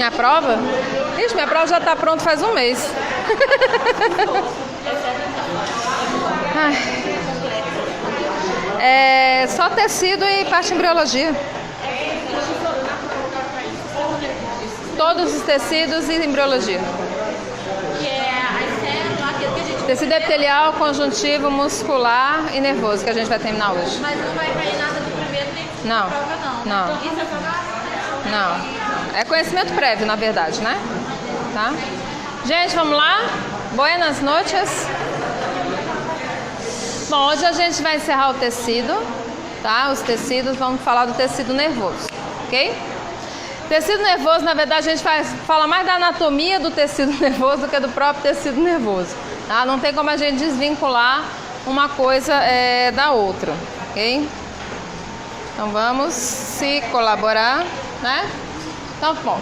Minha prova? Ixi, minha prova já tá pronta faz um mês. Ai. É só tecido e parte embriologia. Todos os tecidos e embriologia. Tecido epitelial, conjuntivo, muscular e nervoso, que a gente vai terminar hoje. Mas não vai cair nada do primeiro nem da prova, não. Não. Isso é prova? Não. É conhecimento prévio, na verdade, né? Tá? Gente, vamos lá? Buenas noches. Bom, hoje a gente vai encerrar o tecido, tá? Os tecidos, vamos falar do tecido nervoso, ok? Tecido nervoso, na verdade, a gente fala mais da anatomia do tecido nervoso do que do próprio tecido nervoso, tá? Não tem como a gente desvincular uma coisa da outra, ok? Então vamos se colaborar, né? Então, bom,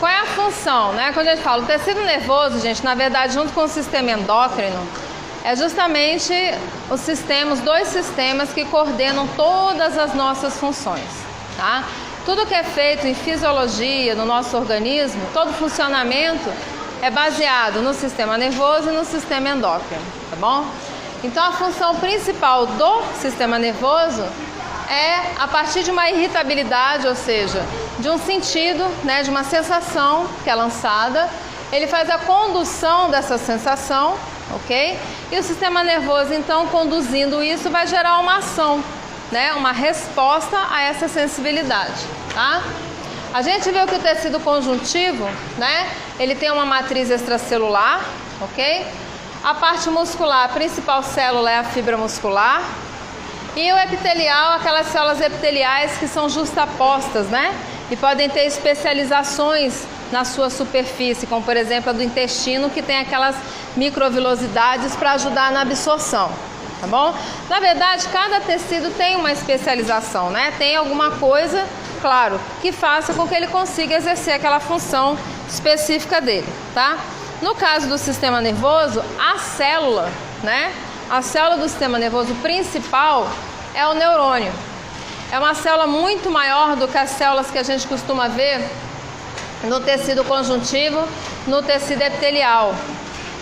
qual é a função, né? Quando a gente fala o tecido nervoso, gente, na verdade, junto com o sistema endócrino, é justamente os dois sistemas que coordenam todas as nossas funções, tá? Tudo que é feito em fisiologia, no nosso organismo, todo funcionamento é baseado no sistema nervoso e no sistema endócrino, tá bom? Então a função principal do sistema nervoso é a partir de uma irritabilidade, ou seja, de um sentido, né, de uma sensação que é lançada, ele faz a condução dessa sensação, ok? E o sistema nervoso, então, conduzindo isso, vai gerar uma ação, né, uma resposta a essa sensibilidade, tá? A gente viu que o tecido conjuntivo, né, ele tem uma matriz extracelular, ok? A parte muscular, a principal célula é a fibra muscular. E o epitelial, aquelas células epiteliais que são justapostas, né? E podem ter especializações na sua superfície, como por exemplo a do intestino, que tem aquelas microvilosidades para ajudar na absorção, tá bom? Na verdade, cada tecido tem uma especialização, né? Tem alguma coisa, claro, que faça com que ele consiga exercer aquela função específica dele, tá? No caso do sistema nervoso, a célula, né? A célula do sistema nervoso principal é o neurônio. É uma célula muito maior do que as células que a gente costuma ver no tecido conjuntivo, no tecido epitelial.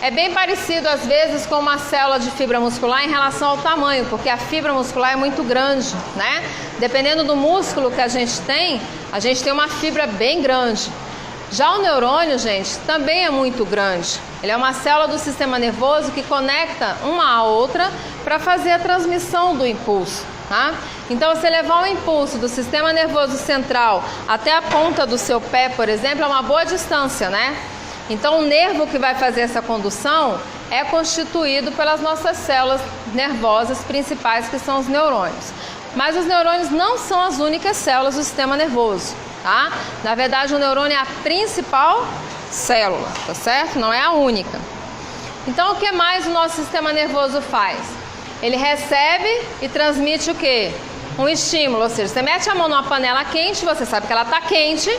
É bem parecido às vezes com uma célula de fibra muscular em relação ao tamanho, porque a fibra muscular é muito grande, né? Dependendo do músculo que a gente tem uma fibra bem grande. Já o neurônio, gente, também é muito grande. Ele é uma célula do sistema nervoso que conecta uma à outra para fazer a transmissão do impulso, tá? Então, você levar o impulso do sistema nervoso central até a ponta do seu pé, por exemplo, é uma boa distância, né? Então, o nervo que vai fazer essa condução é constituído pelas nossas células nervosas principais, que são os neurônios. Mas os neurônios não são as únicas células do sistema nervoso, tá? Na verdade, o neurônio é a principal célula, tá certo? Não é a única. Então, o que mais o nosso sistema nervoso faz? Ele recebe e transmite o quê? Um estímulo, ou seja, você mete a mão numa panela quente, você sabe que ela está quente,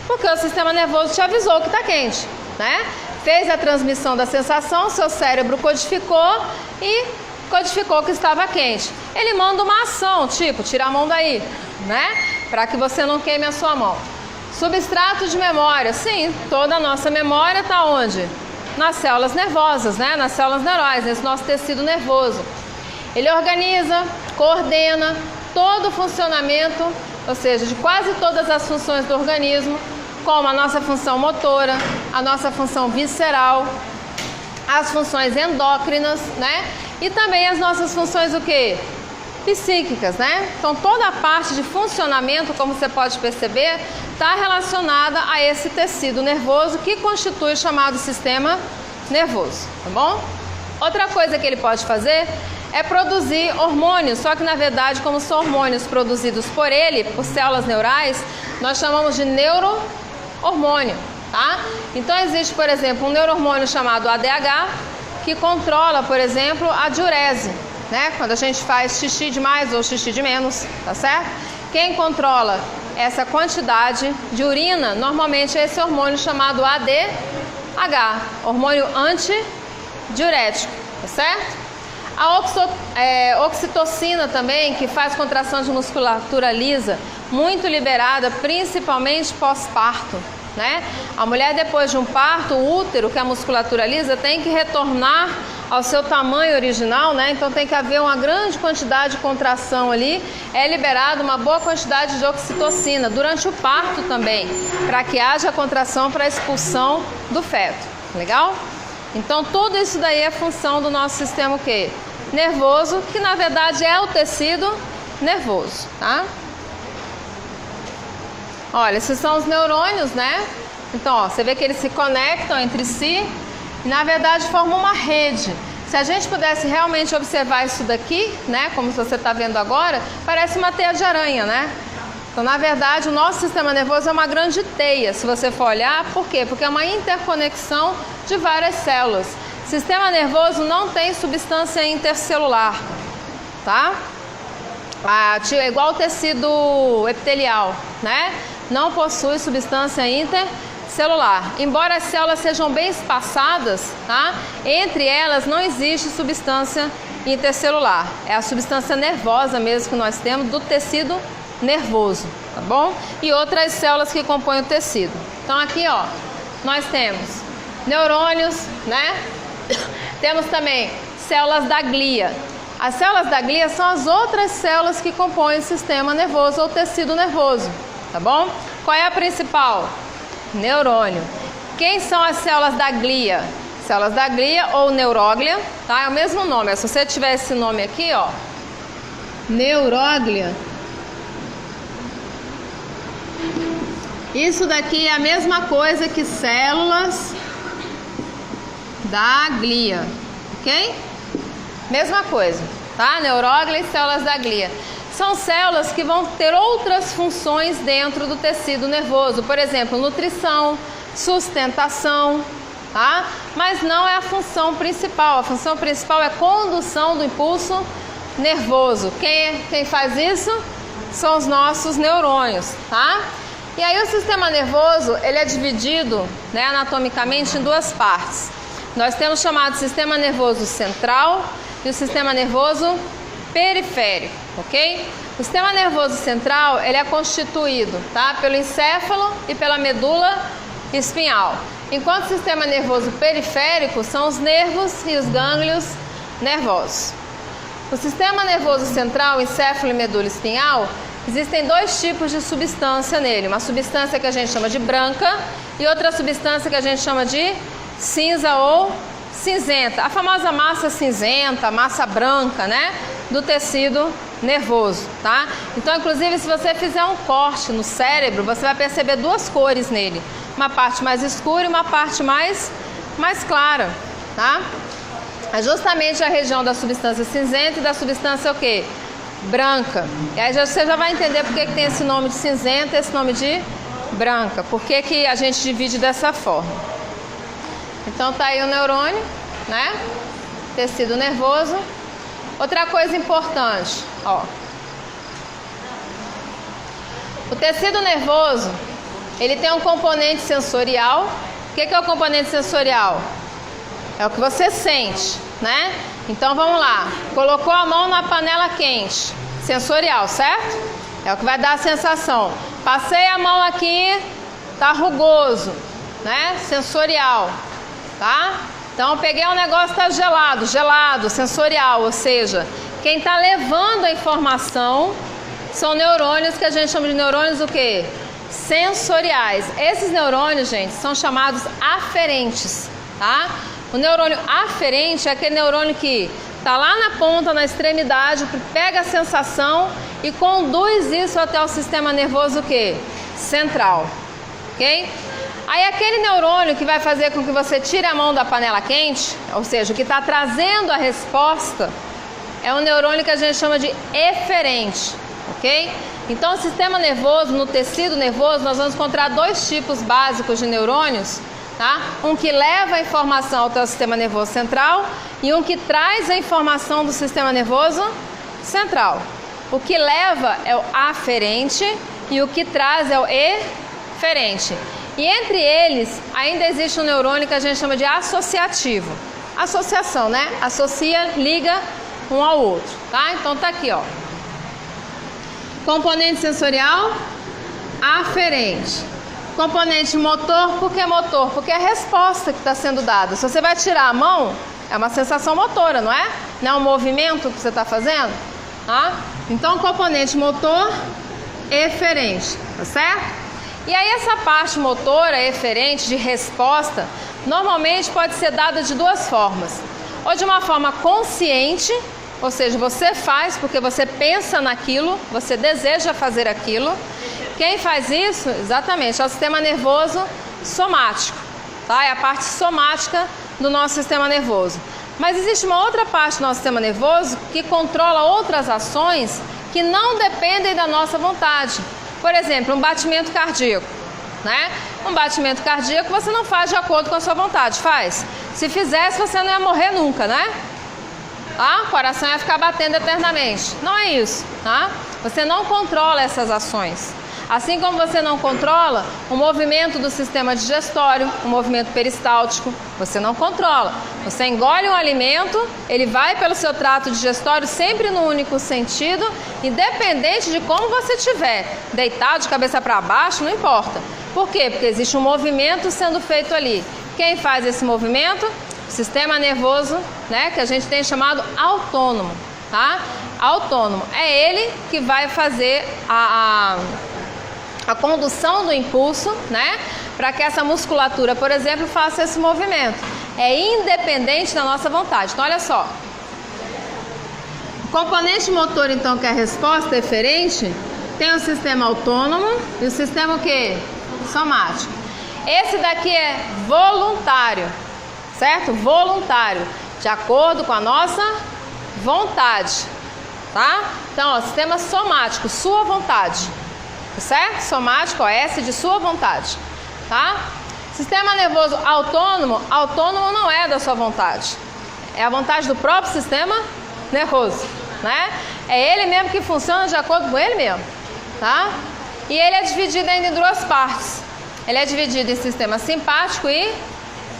porque o sistema nervoso te avisou que está quente, né? Fez a transmissão da sensação, seu cérebro codificou e codificou que estava quente. Ele manda uma ação, tipo, tira a mão daí, né? Para que você não queime a sua mão. Substrato de memória, sim, toda a nossa memória está onde? Nas células nervosas, né? Nas células neurais, nesse nosso tecido nervoso. Ele organiza, coordena todo o funcionamento, ou seja, de quase todas as funções do organismo, como a nossa função motora, a nossa função visceral, as funções endócrinas, né? E também as nossas funções o quê? Psíquicas, né? Então toda a parte de funcionamento, como você pode perceber, está relacionada a esse tecido nervoso que constitui o chamado sistema nervoso, tá bom? Outra coisa que ele pode fazer é produzir hormônios, só que na verdade, como são hormônios produzidos por ele, por células neurais, nós chamamos de neurohormônio, tá? Então existe, por exemplo, um neurohormônio chamado ADH, que controla, por exemplo, a diurese, né? Quando a gente faz xixi de mais ou xixi de menos, tá certo? Quem controla essa quantidade de urina, normalmente é esse hormônio chamado ADH, hormônio antidiurético, tá certo? A oxitocina também, que faz contração de musculatura lisa, muito liberada, principalmente pós-parto, né? A mulher, depois de um parto, o útero, que a musculatura lisa, tem que retornar ao seu tamanho original, né? Então tem que haver uma grande quantidade de contração ali, é liberada uma boa quantidade de oxitocina durante o parto também, para que haja contração para a expulsão do feto, legal? Então tudo isso daí é função do nosso sistema o quê? Nervoso, que na verdade é o tecido nervoso, tá? Olha, esses são os neurônios, né? Então, ó, você vê que eles se conectam entre si e, na verdade, formam uma rede. Se a gente pudesse realmente observar isso daqui, né? Como você está vendo agora, parece uma teia de aranha, né? Então, na verdade, o nosso sistema nervoso é uma grande teia, se você for olhar. Por quê? Porque é uma interconexão de várias células. Sistema nervoso não tem substância intercelular, tá? É igual o tecido epitelial, né? Não possui substância intercelular. Embora as células sejam bem espaçadas, tá? Entre elas não existe substância intercelular. É a substância nervosa mesmo que nós temos do tecido nervoso, tá bom? E outras células que compõem o tecido. Então aqui, ó, nós temos neurônios, né? Temos também células da glia. As células da glia são as outras células que compõem o sistema nervoso ou tecido nervoso, tá bom? Qual é a principal? Neurônio. Quem são as células da glia? Células da glia ou neuróglia, tá? É o mesmo nome. Se você tiver esse nome aqui, ó, neuróglia, isso daqui é a mesma coisa que células da glia, ok? Mesma coisa, tá? Neuróglia e células da glia. São células que vão ter outras funções dentro do tecido nervoso. Por exemplo, nutrição, sustentação, tá? Mas não é a função principal. A função principal é condução do impulso nervoso. Quem faz isso são os nossos neurônios, tá? E aí o sistema nervoso, ele é dividido, né, anatomicamente em duas partes. Nós temos o chamado sistema nervoso central e o sistema nervoso periférico, ok? O sistema nervoso central, ele é constituído, tá, pelo encéfalo e pela medula espinhal. Enquanto o sistema nervoso periférico são os nervos e os gânglios nervosos. O sistema nervoso central, encéfalo e medula espinhal, existem dois tipos de substância nele. Uma substância que a gente chama de branca e outra substância que a gente chama de cinza ou cinzenta. A famosa massa cinzenta, massa branca, né, do tecido nervoso, tá? Então, inclusive, se você fizer um corte no cérebro, você vai perceber duas cores nele. Uma parte mais escura e uma parte mais clara, tá? É justamente a região da substância cinzenta e da substância o quê? Branca. E aí você já vai entender por que tem esse nome de cinzenta e esse nome de branca. Por que a gente divide dessa forma. Então tá aí o neurônio, né? Tecido nervoso. Outra coisa importante, ó. O tecido nervoso, ele tem um componente sensorial. O que é o componente sensorial? É o que você sente, né? Então vamos lá. Colocou a mão na panela quente. Sensorial, certo? É o que vai dar a sensação. Passei a mão aqui, tá rugoso, né? Sensorial, tá? Então peguei um negócio, tá gelado, sensorial, ou seja, quem tá levando a informação são neurônios que a gente chama de neurônios o quê? Sensoriais. Esses neurônios, gente, são chamados aferentes, tá? O neurônio aferente é aquele neurônio que tá lá na ponta, na extremidade, que pega a sensação e conduz isso até o sistema nervoso o quê? Central, ok? Aí aquele neurônio que vai fazer com que você tire a mão da panela quente, ou seja, o que está trazendo a resposta, é um neurônio que a gente chama de eferente, ok? Então o sistema nervoso, no tecido nervoso, nós vamos encontrar dois tipos básicos de neurônios, tá? Um que leva a informação até o sistema nervoso central e um que traz a informação do sistema nervoso central. O que leva é o aferente e o que traz é o eferente. E entre eles, ainda existe um neurônio que a gente chama de associativo. Associação, né? Associa, liga um ao outro, tá? Então tá aqui, ó. Componente sensorial, aferente. Componente motor, por que motor? Porque é a resposta que está sendo dada. Se você vai tirar a mão, é uma sensação motora, não é? Não é um movimento que você está fazendo? Tá? Então, componente motor eferente, tá certo? E aí essa parte motora eferente de resposta, normalmente pode ser dada de duas formas. Ou de uma forma consciente, ou seja, você faz porque você pensa naquilo, você deseja fazer aquilo. Quem faz isso, exatamente, é o sistema nervoso somático, tá? É a parte somática do nosso sistema nervoso. Mas existe uma outra parte do nosso sistema nervoso que controla outras ações que não dependem da nossa vontade. Por exemplo, um batimento cardíaco, né? Um batimento cardíaco você não faz de acordo com a sua vontade, faz? Se fizesse, você não ia morrer nunca, né? Tá? O coração ia ficar batendo eternamente. Não é isso, tá? Você não controla essas ações. Assim como você não controla o movimento do sistema digestório, o movimento peristáltico, você não controla. Você engole um alimento, ele vai pelo seu trato digestório sempre no único sentido, independente de como você estiver, deitado de cabeça para baixo, não importa. Por quê? Porque existe um movimento sendo feito ali. Quem faz esse movimento? O sistema nervoso, né, que a gente tem chamado autônomo, tá? Autônomo. É ele que vai fazer a condução do impulso, né, para que essa musculatura, por exemplo, faça esse movimento. É independente da nossa vontade. Então, olha só. O componente motor, então, que é a resposta eferente, tem o sistema autônomo e o sistema o quê? Somático. Esse daqui é voluntário, certo? Voluntário, de acordo com a nossa vontade, tá? Então, ó, sistema somático, sua vontade. Certo? Somático, ó, S de sua vontade, tá? Sistema nervoso autônomo, autônomo não é da sua vontade, é a vontade do próprio sistema nervoso, né? É ele mesmo que funciona de acordo com ele mesmo, tá? E ele é dividido ainda em duas partes. Ele é dividido em sistema simpático e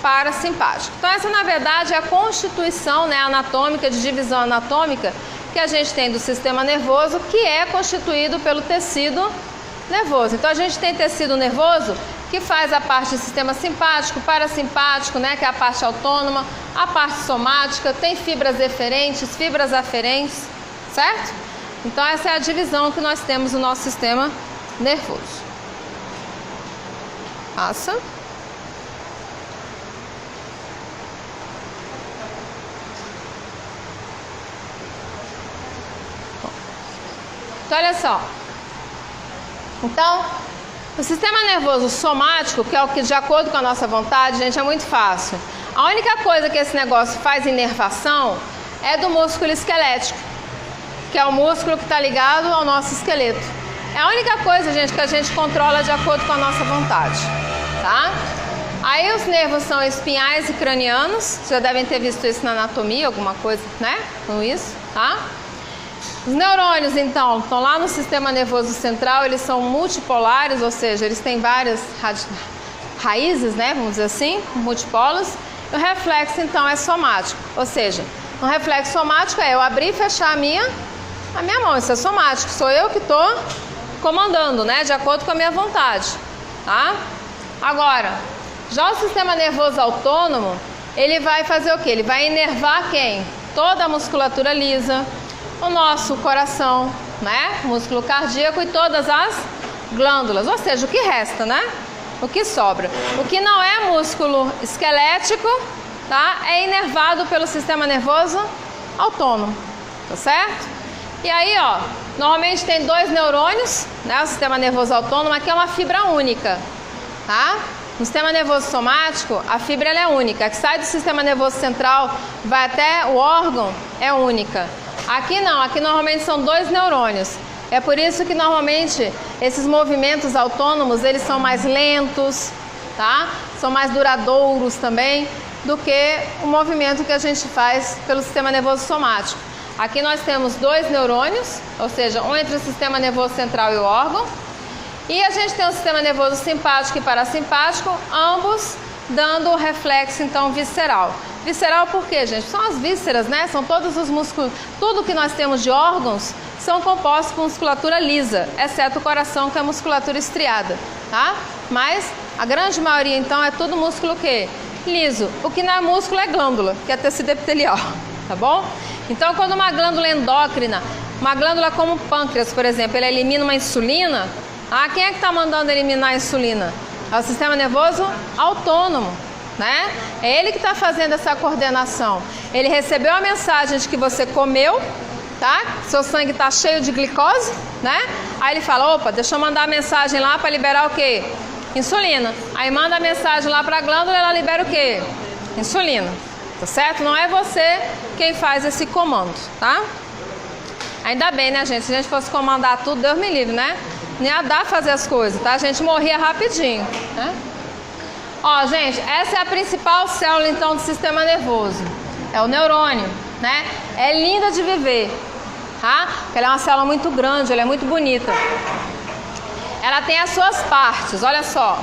parasimpático. Então essa na verdade é a constituição, né, anatômica, de divisão anatômica que a gente tem do sistema nervoso, que é constituído pelo tecido nervoso. Então a gente tem tecido nervoso que faz a parte do sistema simpático, parasimpático, né, que é a parte autônoma, a parte somática, tem fibras eferentes, fibras aferentes, certo? Então essa é a divisão que nós temos no nosso sistema nervoso. Passa. Então olha só. Então, o sistema nervoso somático, que é o que de acordo com a nossa vontade, gente, é muito fácil. A única coisa que esse negócio faz inervação é do músculo esquelético, que é o músculo que está ligado ao nosso esqueleto. É a única coisa, gente, que a gente controla de acordo com a nossa vontade, tá? Aí os nervos são espinhais e cranianos, vocês já devem ter visto isso na anatomia, alguma coisa, né? Com isso, tá? Os neurônios, então, estão lá no sistema nervoso central, eles são multipolares, ou seja, eles têm várias raízes, né, vamos dizer assim, multipolos. E o reflexo, então, é somático, ou seja, um reflexo somático é eu abrir e fechar a minha mão, isso é somático, sou eu que estou comandando, né, de acordo com a minha vontade, tá? Agora, já o sistema nervoso autônomo, ele vai fazer o quê? Ele vai inervar quem? Toda a musculatura lisa, o nosso coração, né? Músculo cardíaco e todas as glândulas, ou seja, o que resta, né? O que sobra. O que não é músculo esquelético, tá? É inervado pelo sistema nervoso autônomo, tá certo? E aí, ó, normalmente tem dois neurônios, né? O sistema nervoso autônomo aqui é uma fibra única, tá? No sistema nervoso somático, a fibra ela é única. A que sai do sistema nervoso central, vai até o órgão, é única. Aqui não, aqui normalmente são dois neurônios. É por isso que normalmente esses movimentos autônomos, eles são mais lentos, tá? São mais duradouros também do que o movimento que a gente faz pelo sistema nervoso somático. Aqui nós temos dois neurônios, ou seja, um entre o sistema nervoso central e o órgão. E a gente tem o sistema nervoso simpático e parasimpático, ambos dando o reflexo, então, visceral. Visceral por quê, gente? São as vísceras, né? São todos os músculos, tudo que nós temos de órgãos são compostos por musculatura lisa, exceto o coração, que é musculatura estriada, tá? Mas a grande maioria, então, é tudo músculo o quê? Liso. O que não é músculo é glândula, que é tecido epitelial, tá bom? Então, quando uma glândula endócrina, uma glândula como o pâncreas, por exemplo, ele elimina uma insulina, quem é que está mandando eliminar a insulina? É o sistema nervoso autônomo, né? É ele que está fazendo essa coordenação. Ele recebeu a mensagem de que você comeu, tá? Seu sangue está cheio de glicose, né? Aí ele fala, opa, deixa eu mandar a mensagem lá para liberar o quê? Insulina. Aí manda a mensagem lá para a glândula, ela libera o quê? Insulina, tá certo? Não é você quem faz esse comando, tá? Ainda bem, né, gente? Se a gente fosse comandar tudo, Deus me livre, né? Não ia dar fazer as coisas, tá? A gente morria rapidinho, né? Ó, gente, essa é a principal célula, então, do sistema nervoso. É o neurônio, né? É linda de viver, tá? Porque ela é uma célula muito grande, ela é muito bonita. Ela tem as suas partes, olha só.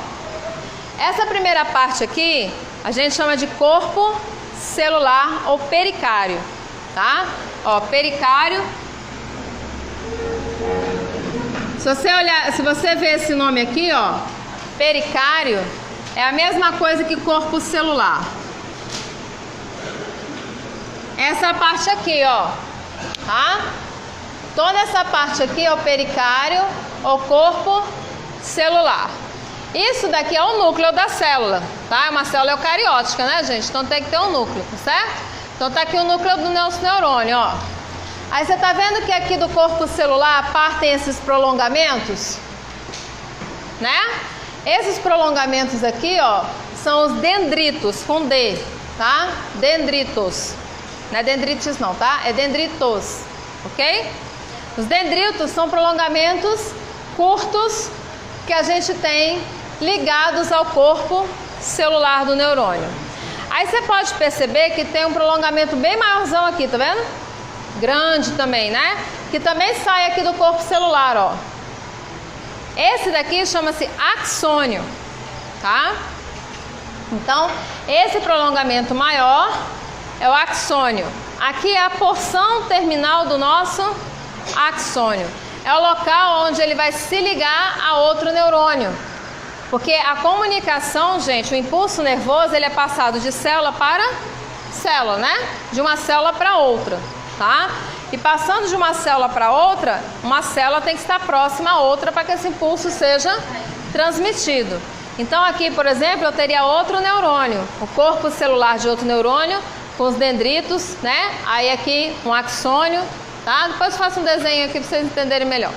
Essa primeira parte aqui, a gente chama de corpo celular ou pericário, tá? Ó, pericário. Se você ver esse nome aqui, ó, pericário, é a mesma coisa que corpo celular. Essa parte aqui, ó, tá? Toda essa parte aqui é o pericário ou corpo celular. Isso daqui é o núcleo da célula, tá? É uma célula eucariótica, né, gente? Então tem que ter um núcleo, tá certo? Então tá aqui o núcleo do nosso neurônio, ó. Aí você tá vendo que aqui do corpo celular partem esses prolongamentos, né? Esses prolongamentos aqui, ó, são os dendritos, com D, tá? Dendritos. Não é dendrites não, tá? É dendritos, ok? Os dendritos são prolongamentos curtos que a gente tem ligados ao corpo celular do neurônio. Aí você pode perceber que tem um prolongamento bem maiorzão aqui, tá vendo? Grande também, né? Que também sai aqui do corpo celular, ó. Esse daqui chama-se axônio, tá? Então, esse prolongamento maior é o axônio. Aqui é a porção terminal do nosso axônio. É o local onde ele vai se ligar a outro neurônio. Porque a comunicação, gente, o impulso nervoso, ele é passado de célula para célula, né? De uma célula para outra, tá? E passando de uma célula para outra, uma célula tem que estar próxima a outra para que esse impulso seja transmitido. Então aqui, por exemplo, eu teria outro neurônio, o corpo celular de outro neurônio, com os dendritos, né? Aí aqui um axônio, tá? Depois eu faço um desenho aqui para vocês entenderem melhor,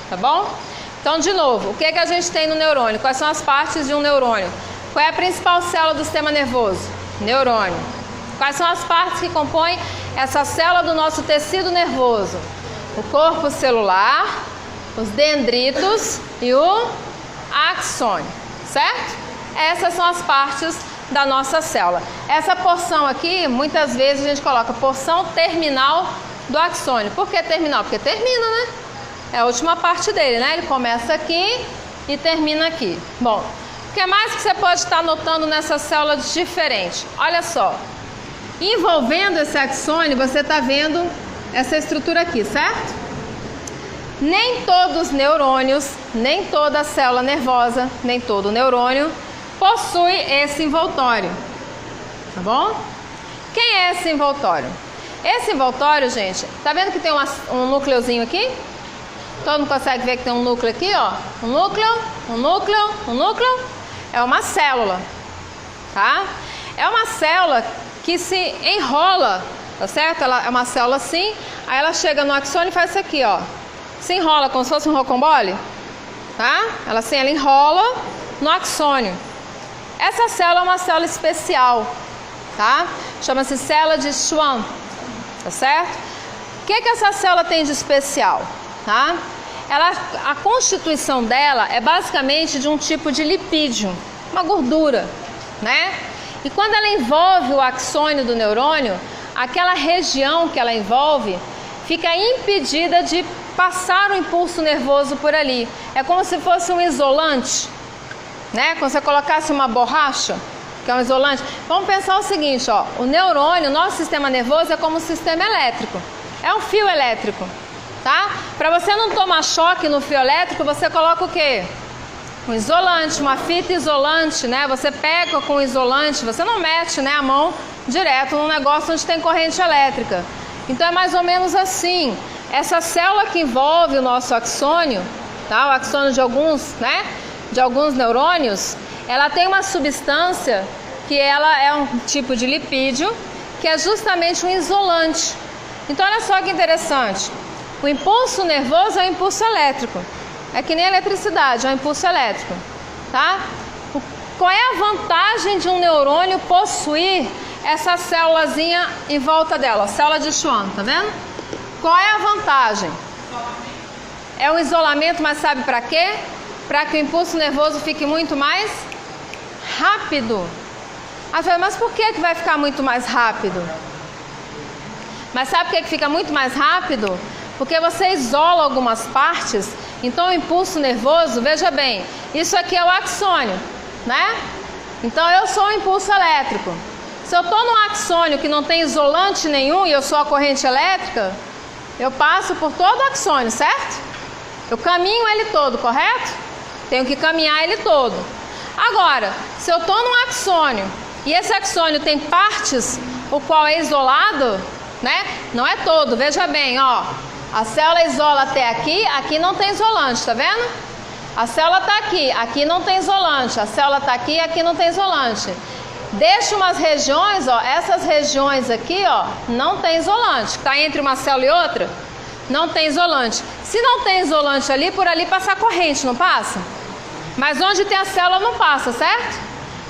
tá bom? Então, de novo, o que é que a gente tem no neurônio? Quais são as partes de um neurônio? Qual é a principal célula do sistema nervoso? Neurônio. Quais são as partes que compõem essa célula do nosso tecido nervoso? O corpo celular, os dendritos e o axônio, certo? Essas são as partes da nossa célula. Essa porção aqui, muitas vezes a gente coloca porção terminal do axônio. Por que terminal? Porque termina, né? É a última parte dele, né? Ele começa aqui e termina aqui. Bom, o que mais que você pode estar notando nessa célula diferente? Olha só. Envolvendo esse axônio, você está vendo essa estrutura aqui, certo? Nem todos os neurônios, nem toda célula nervosa, nem todo neurônio possui esse envoltório, tá bom? Quem é esse envoltório? Esse envoltório, gente, tá vendo que tem um núcleozinho aqui? Todo mundo consegue ver que tem um núcleo aqui, ó? Um núcleo, um núcleo, um núcleo. É uma célula, tá? É uma célula que se enrola, tá certo? Ela é uma célula assim, aí ela chega no axônio e faz isso aqui, ó. Se enrola como se fosse um rocambole, tá? Ela assim, ela enrola no axônio. Essa célula é uma célula especial, tá? Chama-se célula de Schwann, tá certo? O que essa célula tem de especial, tá? A constituição dela é basicamente de um tipo de lipídio, uma gordura, né? E quando ela envolve o axônio do neurônio, aquela região que ela envolve fica impedida de passar o impulso nervoso por ali. É como se fosse um isolante, né? Quando você colocasse uma borracha, que é um isolante. Vamos pensar o seguinte, ó, o neurônio, o nosso sistema nervoso é como um sistema elétrico. É um fio elétrico, tá? Para você não tomar choque no fio elétrico, você coloca o quê? Um isolante, uma fita isolante, né? Você pega com isolante, você não mete, né, a mão direto num negócio onde tem corrente elétrica. Então é mais ou menos assim. Essa célula que envolve o nosso axônio, tá? O axônio de alguns, né? De alguns neurônios, ela tem uma substância que ela é um tipo de lipídio, que é justamente um isolante. Então olha só que interessante. O impulso nervoso é um impulso elétrico. É que nem a eletricidade, é um impulso elétrico, tá? Qual é a vantagem de um neurônio possuir essa célulazinha em volta dela, a célula de Schwann, tá vendo? Qual é a vantagem? É um isolamento, mas sabe para quê? Para que o impulso nervoso fique muito mais rápido. Mas por que vai ficar muito mais rápido? Mas sabe por que fica muito mais rápido? Porque você isola algumas partes. Então o impulso nervoso, veja bem, isso aqui é o axônio, né? Então eu sou um impulso elétrico. Se eu estou num axônio que não tem isolante nenhum e eu sou a corrente elétrica, eu passo por todo o axônio, certo? Eu caminho ele todo, correto? Tenho que caminhar ele todo. Agora, se eu estou num axônio e esse axônio tem partes o qual é isolado, né? Não é todo, veja bem, ó. A célula isola até aqui, aqui não tem isolante, tá vendo? A célula tá aqui, aqui não tem isolante. A célula tá aqui, aqui não tem isolante. Deixa umas regiões, ó, essas regiões aqui, ó, não tem isolante. Tá entre uma célula e outra, não tem isolante. Se não tem isolante ali, por ali passa a corrente, não passa? Mas onde tem a célula não passa, certo?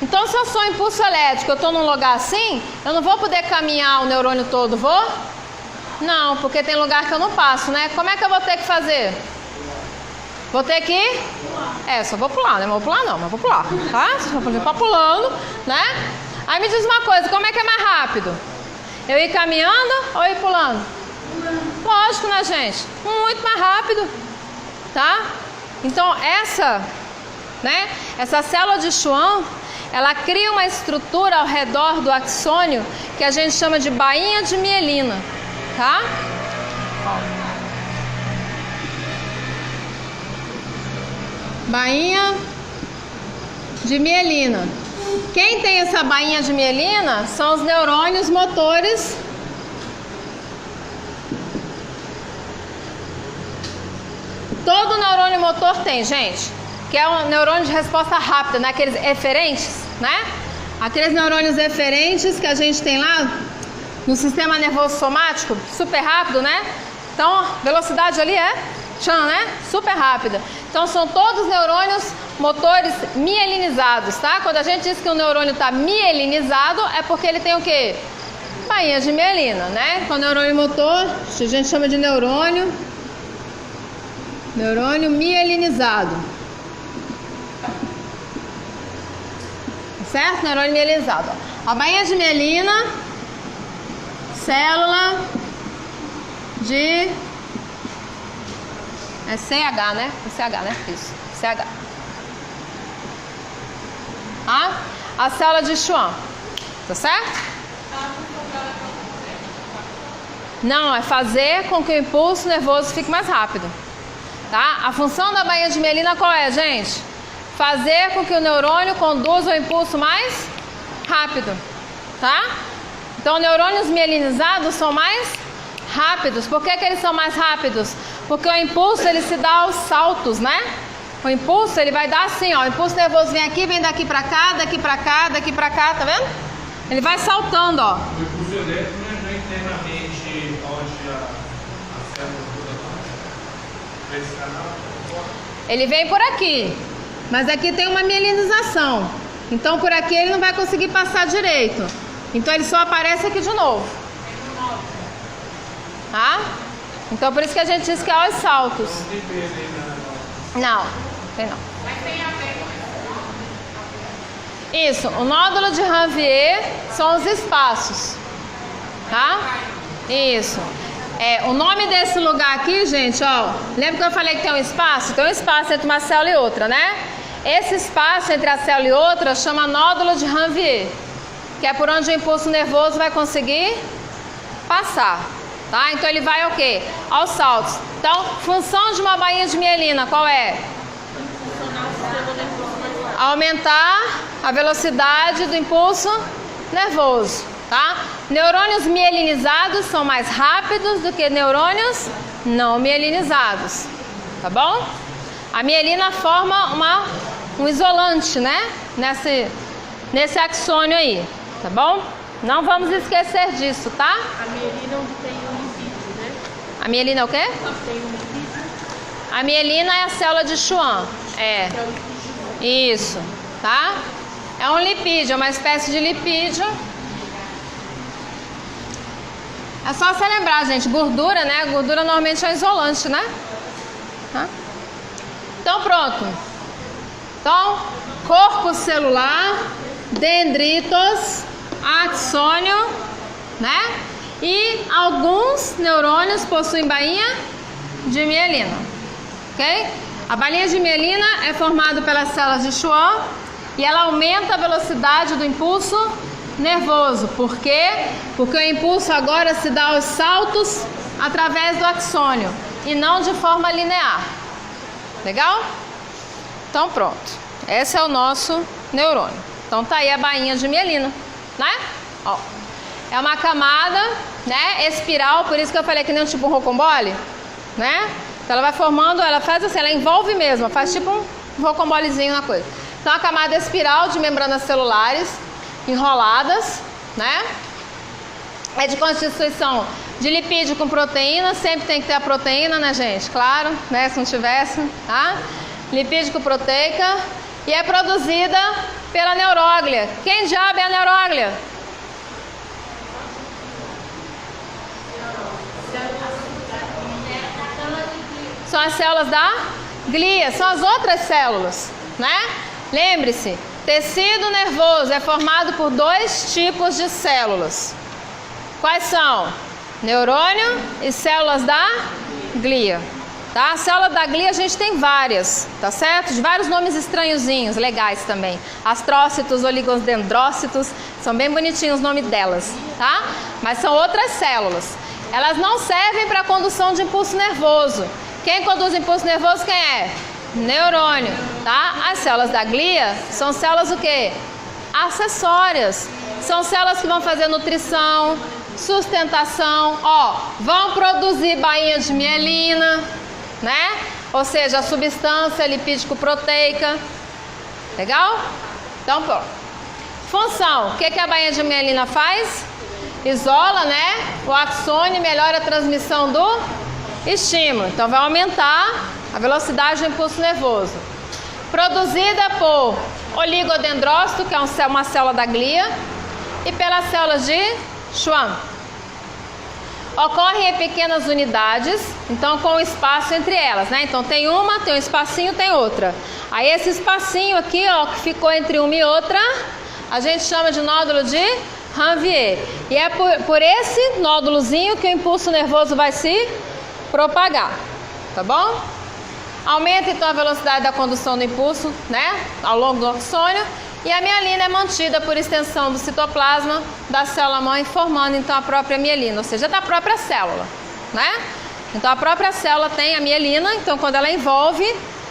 Então se eu sou impulso elétrico, eu estou num lugar assim, eu não vou poder caminhar o neurônio todo, vou? Não, porque tem lugar que eu não passo, né? Como é que eu vou ter que fazer? Vou ter que ir? Só vou pular, né? Não vou pular não, mas vou pular, tá? Só vou ficar pulando, né? Aí me diz uma coisa, como é que é mais rápido? Eu ir caminhando ou ir pulando? Lógico, né, gente? Muito mais rápido, tá? Então essa célula de Schwann, ela cria uma estrutura ao redor do axônio que a gente chama de bainha de mielina, tá? Bainha de mielina. Quem tem essa bainha de mielina são os neurônios motores Todo neurônio motor tem, gente, que é um neurônio de resposta rápida, né? Aqueles eferentes, né? Aqueles neurônios eferentes que a gente tem lá no sistema nervoso somático, super rápido, né? Então, a velocidade ali é tchan, né? Super rápida. Então, são todos neurônios motores mielinizados, tá? Quando a gente diz que o neurônio está mielinizado, é porque ele tem o quê? Bainha de mielina, né? Então, neurônio motor, a gente chama de neurônio mielinizado. Certo? Neurônio mielinizado. A bainha de mielina, célula de... É CH, né? CH, né? Isso, CH. A célula de Schwann. Tá certo? Não, é fazer com que o impulso nervoso fique mais rápido. Tá? A função da bainha de mielina qual é, gente? Fazer com que o neurônio conduza o impulso mais rápido. Tá? Então, neurônios mielinizados são mais rápidos. Por que eles são mais rápidos? Porque o impulso ele se dá aos saltos, né? O impulso ele vai dar assim, ó. O impulso nervoso vem aqui, vem daqui pra cá, daqui pra cá, daqui pra cá, tá vendo? Ele vai saltando, ó. O impulso elétrico não é internamente onde a célula toda esse canal? Ele vem por aqui, mas aqui tem uma mielinização. Então por aqui ele não vai conseguir passar direito. Então ele só aparece aqui de novo. Tá? Então por isso que a gente diz que é aos saltos. Não, tem não. Mas tem a ver com isso. O nódulo de Ranvier são os espaços. Tá? Isso. O nome desse lugar aqui, gente, ó. Lembra que eu falei que tem um espaço? Tem um espaço entre uma célula e outra, né? Esse espaço entre a célula e outra chama nódulo de Ranvier, que é por onde o impulso nervoso vai conseguir passar. Tá? Então ele vai ao quê? Aos saltos. Então, função de uma bainha de mielina, qual é? funcionar o sistema nervoso. aumentar a velocidade do impulso nervoso, tá? Neurônios mielinizados são mais rápidos do que neurônios não mielinizados, tá bom? A mielina forma um isolante, né? Nesse axônio aí, tá bom? Não vamos esquecer disso, tá? A mielina onde tem o lipídio, né? A mielina é o quê? Tem o lipídio. A mielina é a célula de Schwann. É. Que é o lipídio. Isso, tá? É um lipídio, é uma espécie de lipídio. É só você lembrar, gente, gordura, né? Gordura normalmente é isolante, né? Tá? Então, pronto. Então, corpo celular, dendritos, axônio, né? E alguns neurônios possuem bainha de mielina, ok? A bainha de mielina é formada pelas células de Schwann e ela aumenta a velocidade do impulso nervoso. Por quê? Porque o impulso agora se dá aos saltos através do axônio e não de forma linear. Legal? Então pronto. Esse é o nosso neurônio. Então tá aí a bainha de mielina, né? Ó, é uma camada, né, espiral, por isso que eu falei que nem tipo um rocambole, né? Então ela vai formando, ela faz assim, ela envolve mesmo, faz tipo um rocambolezinho na coisa. Então a camada espiral de membranas celulares enroladas, né? É de constituição de lipídio com proteína, sempre tem que ter a proteína, né, gente? Claro, né? Se não tivesse, tá? Lipídico proteica e é produzida pela neuróglia. Quem diabo é a neuróglia? São as células da glia, são as outras células, né? Lembre-se, tecido nervoso é formado por dois tipos de células. Quais são? Neurônio e células da glia. Tá? A célula da glia a gente tem várias, tá certo? De vários nomes estranhozinhos, legais também. Astrócitos, oligodendrócitos, são bem bonitinhos os nomes delas, tá? Mas são outras células. Elas não servem para a condução de impulso nervoso. Quem conduz impulso nervoso quem é? Neurônio, tá? As células da glia são células o quê? Acessórias. São células que vão fazer nutrição, sustentação, ó, vão produzir bainha de mielina, né? Ou seja, a substância lipídico-proteica. Legal? Então, pronto. Função, o que a bainha de mielina faz? Isola, né? O axônio, melhora a transmissão do estímulo. Então, vai aumentar a velocidade do impulso nervoso. Produzida por oligodendrócito, que é uma célula da glia, e pelas células de Schwann. Ocorrem em pequenas unidades, então com espaço entre elas, né? Então tem uma, tem um espacinho, tem outra. Aí esse espacinho aqui, ó, que ficou entre uma e outra, a gente chama de nódulo de Ranvier. E é por esse nódulozinho que o impulso nervoso vai se propagar, tá bom? Aumenta então a velocidade da condução do impulso, né? Ao longo do axônio. E a mielina é mantida por extensão do citoplasma da célula-mãe, formando então a própria mielina, ou seja, da própria célula, né? Então a própria célula tem a mielina, então quando ela envolve,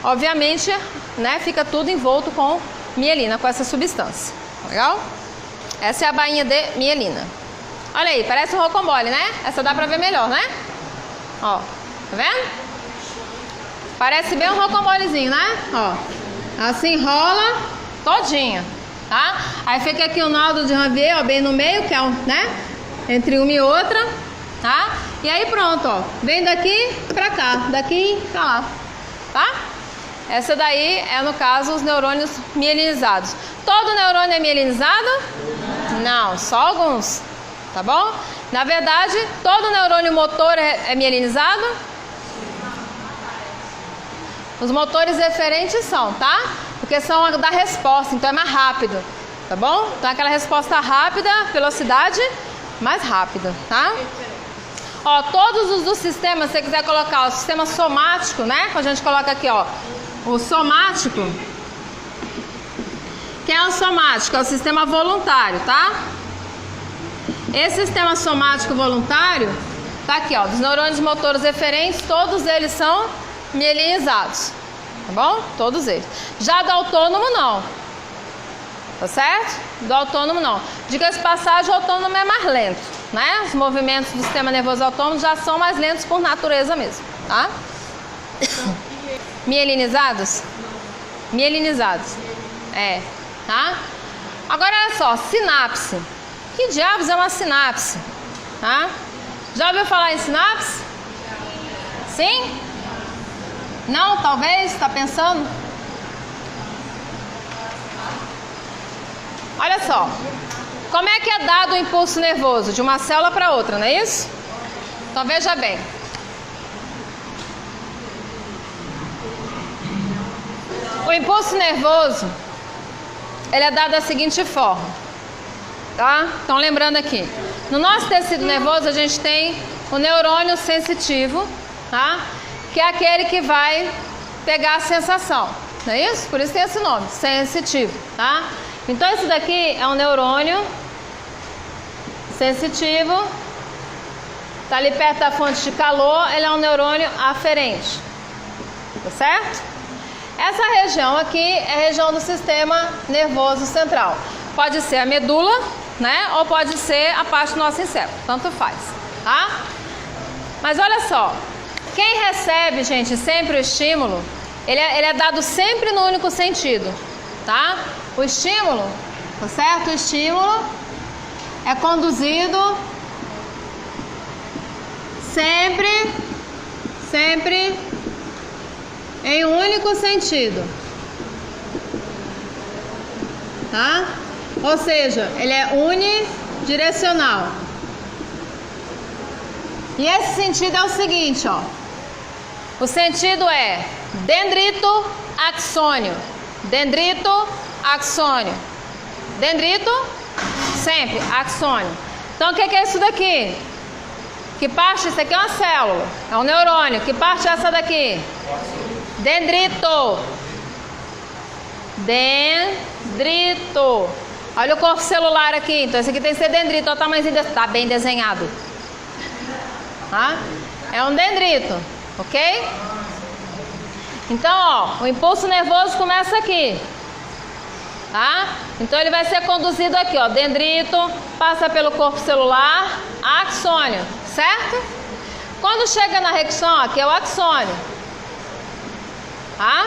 obviamente, né, fica tudo envolto com mielina, com essa substância. Legal? Essa é a bainha de mielina. Olha aí, parece um rocambole, né? Essa dá pra ver melhor, né? Ó, tá vendo? Parece bem um rocambolezinho, né? Ó, ela se enrola todinha, tá? Aí fica aqui o nódulo de Ranvier, ó, bem no meio, que é né? Entre uma e outra, tá? E aí pronto, ó, vem daqui pra cá, daqui pra lá, tá? Essa daí é, no caso, os neurônios mielinizados. Todo neurônio é mielinizado? Não, só alguns, tá bom? Na verdade, todo neurônio motor é mielinizado? Os motores eferentes são, tá? Porque são da resposta, então é mais rápido, tá bom? Então aquela resposta rápida, velocidade mais rápida, tá? Ó, todos os do sistema, se você quiser colocar o sistema somático, né? Quando a gente coloca aqui, ó, o somático. Quem é o somático? É o sistema voluntário, tá? Esse sistema somático voluntário, tá aqui, ó, dos neurônios motores eferentes, todos eles são mielinizados. Tá bom? Todos eles. Já do autônomo, não. tá certo? Do autônomo não. Diga-se de passagem, o autônomo é mais lento, né? Os movimentos do sistema nervoso autônomo já são mais lentos por natureza mesmo, tá? Mielinizados? Mielinizados. É, tá? Agora olha só, sinapse. Que diabos é uma sinapse? Tá? Já ouviu falar em sinapse? Sim? Não, talvez? Está pensando? Olha só. Como é que é dado o impulso nervoso? De uma célula para outra, não é isso? Então veja bem. O impulso nervoso, ele é dado da seguinte forma, tá? Então lembrando aqui, no nosso tecido nervoso a gente tem o neurônio sensitivo, tá? Que é aquele que vai pegar a sensação, não é isso? Por isso tem esse nome, sensitivo, tá? Então esse daqui é um neurônio sensitivo, tá ali perto da fonte de calor, ele é um neurônio aferente, tá certo? Essa região aqui é a região do sistema nervoso central. Pode ser a medula, né? Ou pode ser a parte do nosso encéfalo, tanto faz, tá? Mas olha só, quem recebe, gente, sempre o estímulo, ele é dado sempre no único sentido, tá? O estímulo, tá certo? O estímulo é conduzido sempre em um único sentido, tá? Ou seja, ele é unidirecional. E esse sentido é o seguinte, ó. O sentido é dendrito, axônio. Dendrito, axônio. Dendrito, sempre, axônio. Então o que é isso daqui? Que parte? Isso aqui é uma célula, é um neurônio. Que parte é essa daqui? Dendrito. Dendrito. Olha o corpo celular aqui. Então esse aqui tem que ser dendrito. Olha o tamanhozinho desse. Tá bem desenhado. Tá? É um dendrito. Ok? Então, ó, o impulso nervoso começa aqui. Tá? Então ele vai ser conduzido aqui, ó. Dendrito, passa pelo corpo celular, axônio. Certo? Quando chega na rexão, aqui é o axônio. Tá?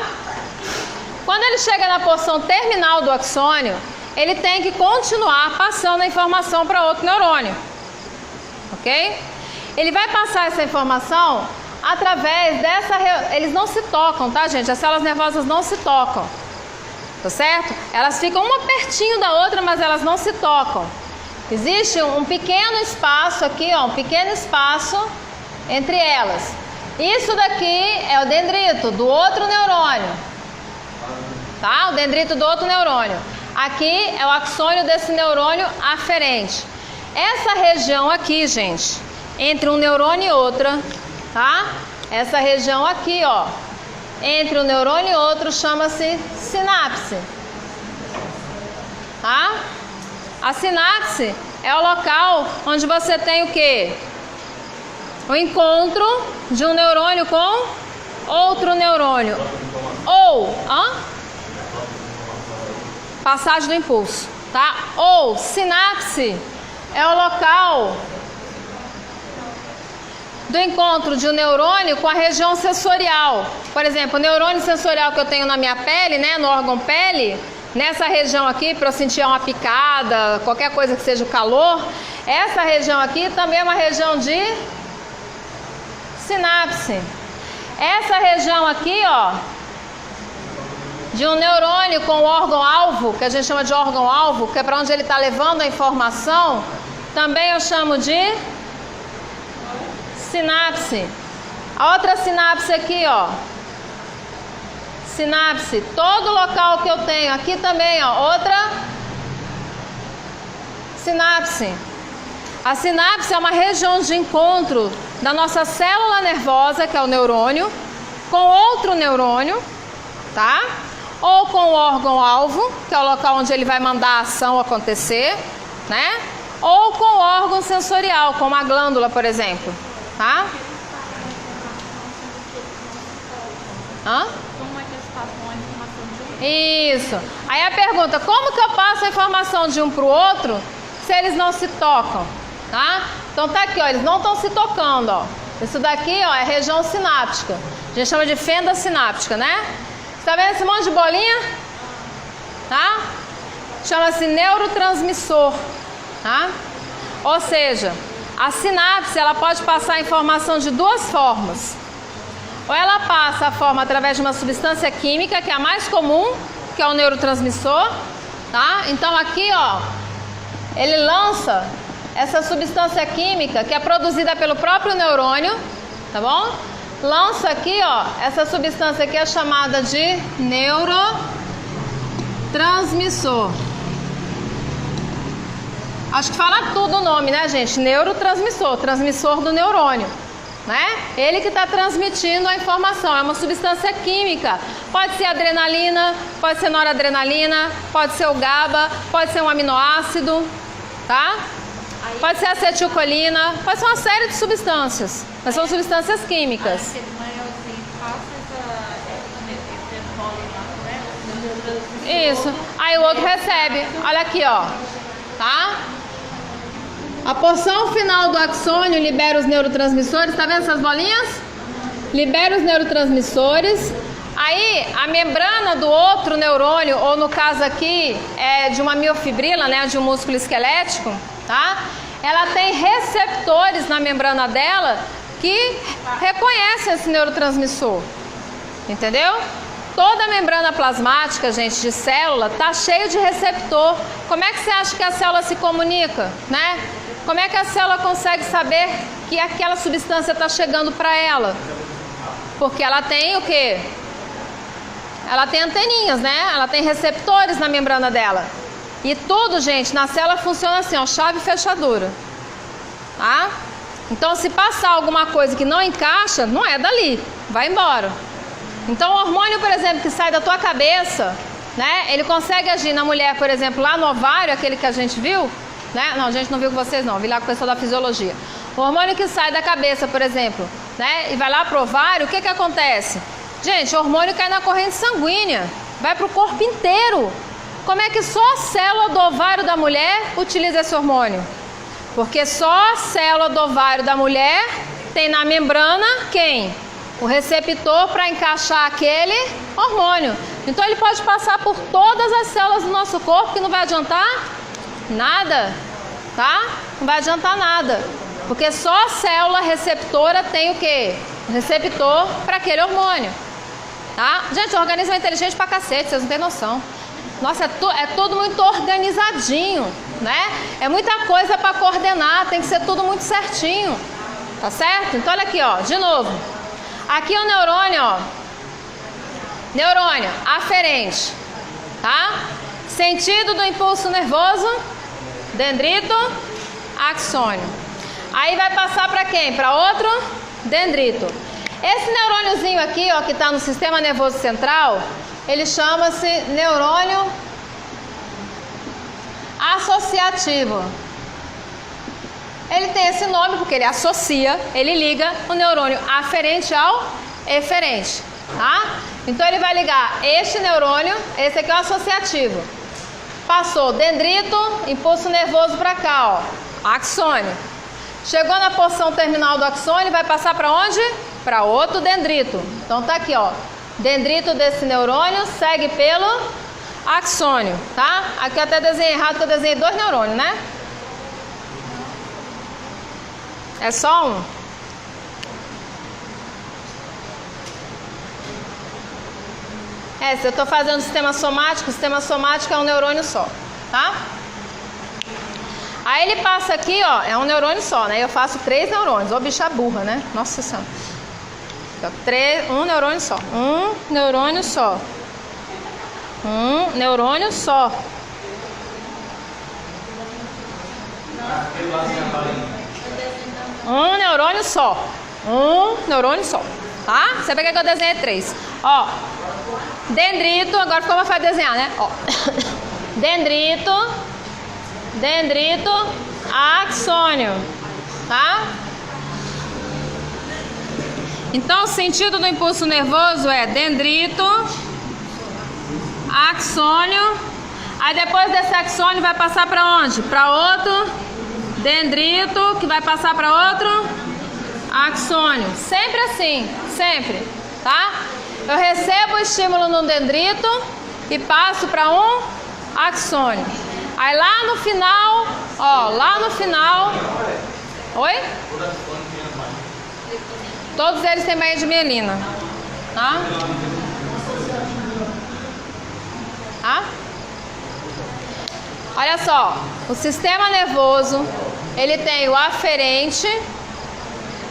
Quando ele chega na porção terminal do axônio, ele tem que continuar passando a informação para outro neurônio. Ok? Ele vai passar essa informação através dessa... Eles não se tocam, tá, gente? As células nervosas não se tocam. Tá certo? Elas ficam uma pertinho da outra, mas elas não se tocam. Existe um pequeno espaço aqui, ó, um pequeno espaço entre elas. Isso daqui é o dendrito do outro neurônio. Tá? O dendrito do outro neurônio. Aqui é o axônio desse neurônio aferente. Essa região aqui, gente, entre um neurônio e outra, tá? Essa região aqui, ó, entre um neurônio e outro, chama-se sinapse. Tá? A sinapse é o local onde você tem o quê? O encontro de um neurônio com outro neurônio. Ou, passagem do impulso, tá? Ou sinapse é o local do encontro de um neurônio com a região sensorial. Por exemplo, o neurônio sensorial que eu tenho na minha pele, né, no órgão pele, nessa região aqui, para eu sentir uma picada, qualquer coisa que seja o calor, essa região aqui também é uma região de sinapse. Essa região aqui, ó, de um neurônio com o órgão-alvo, que a gente chama de órgão-alvo, que é para onde ele está levando a informação, também eu chamo de sinapse. A outra sinapse aqui, ó, sinapse, todo local que eu tenho, aqui também, ó, outra sinapse. A sinapse é uma região de encontro da nossa célula nervosa, que é o neurônio, com outro neurônio, tá? Ou com o órgão-alvo, que é o local onde ele vai mandar a ação acontecer, né? Ou com o órgão sensorial, como a glândula, por exemplo, tá? Como é que eles passam passam a informação de um. Isso. Aí a pergunta, como que eu passo a informação de um para o outro se eles não se tocam? Tá? Então tá aqui, ó, eles não estão se tocando, ó. Isso daqui, ó, é região sináptica. A gente chama de fenda sináptica, né? Você tá vendo esse monte de bolinha? Tá? Chama-se neurotransmissor, tá? Ou seja, a sinapse, ela pode passar a informação de duas formas. Ou ela passa a forma através de uma substância química, que é a mais comum, que é o neurotransmissor, tá? Então aqui, ó, ele lança essa substância química que é produzida pelo próprio neurônio, tá bom? Lança aqui, ó, essa substância que é chamada de neurotransmissor. Acho que fala tudo o nome, né, gente? Neurotransmissor, transmissor do neurônio, né? Ele que está transmitindo a informação. É uma substância química. Pode ser adrenalina, pode ser noradrenalina, pode ser o GABA, pode ser um aminoácido, tá? Pode ser acetilcolina, pode ser uma série de substâncias, mas são substâncias químicas. Aquele maiorzinho passa esse pólen lá com ela. Isso. Aí o outro recebe. Olha aqui, ó. Tá? A porção final do axônio libera os neurotransmissores. Tá vendo essas bolinhas? Libera os neurotransmissores. Aí a membrana do outro neurônio, ou no caso aqui é de uma miofibrila, né, de um músculo esquelético, tá? Ela tem receptores na membrana dela que reconhecem esse neurotransmissor. Entendeu? Toda a membrana plasmática, gente, de célula, tá cheio de receptor. Como é que você acha que a célula se comunica, né? Como é que a célula consegue saber que aquela substância está chegando para ela? Porque ela tem o quê? Ela tem anteninhas, né? Ela tem receptores na membrana dela. E tudo, gente, na célula funciona assim, ó, chave e fechadura. Tá? Então, se passar alguma coisa que não encaixa, não é dali, vai embora. Então, o hormônio, por exemplo, que sai da tua cabeça, né? Ele consegue agir na mulher, por exemplo, lá no ovário, aquele que a gente viu, né? Não, a gente não viu com vocês não, vi lá com o pessoal da fisiologia. O hormônio que sai da cabeça, por exemplo, né? E vai lá pro ovário, o que que acontece? Gente, o hormônio cai na corrente sanguínea, vai pro corpo inteiro. Como é que só a célula do ovário da mulher utiliza esse hormônio? Porque só a célula do ovário da mulher tem na membrana quem? O receptor para encaixar aquele hormônio. Então ele pode passar por todas as células do nosso corpo que não vai adiantar nada, tá? Não vai adiantar nada. Porque só a célula receptora tem o quê? O receptor para aquele hormônio. Tá? Gente, o organismo é inteligente pra cacete, vocês não têm noção. Nossa, é tudo muito organizadinho, né? É muita coisa para coordenar, tem que ser tudo muito certinho. Tá certo? Então olha aqui, ó, de novo. Aqui o neurônio, ó. Neurônio aferente, tá? Sentido do impulso nervoso, dendrito, axônio. Aí vai passar para quem? Para outro dendrito. Esse neurôniozinho aqui, ó, que está no sistema nervoso central, ele chama-se neurônio associativo. Ele tem esse nome porque ele associa, ele liga o neurônio aferente ao eferente, tá? Então ele vai ligar este neurônio, esse aqui é o associativo. Passou dendrito, impulso nervoso para cá, ó, axônio. Chegou na porção terminal do axônio, vai passar para onde? Para outro dendrito. Então tá aqui, ó. Dendrito desse neurônio segue pelo axônio, tá? Aqui eu até desenhei errado, porque eu desenhei 2 neurônios, né? É só um. Se eu tô fazendo sistema somático, o sistema somático é um neurônio só, tá? Aí ele passa aqui, ó, é um neurônio só, né? Eu faço 3 neurônios, ô bicha burra, né? Nossa Senhora. Um neurônio só. Um neurônio só. Um neurônio só. Um neurônio só. Um neurônio só. Tá? Você vê que eu desenhei 3. Ó. Dendrito, agora ficou mais fácil desenhar, né? Ó. Dendrito. Dendrito. Axônio. Tá? Então, o sentido do impulso nervoso é dendrito, axônio. Aí depois desse axônio vai passar para onde? Para outro dendrito, que vai passar para outro axônio. Sempre assim, sempre, tá? Eu recebo o estímulo no dendrito e passo para um axônio. Aí lá no final, ó, lá no final... Oi? Todos eles têm bainha de mielina, tá? Tá? Olha só, o sistema nervoso, ele tem o aferente,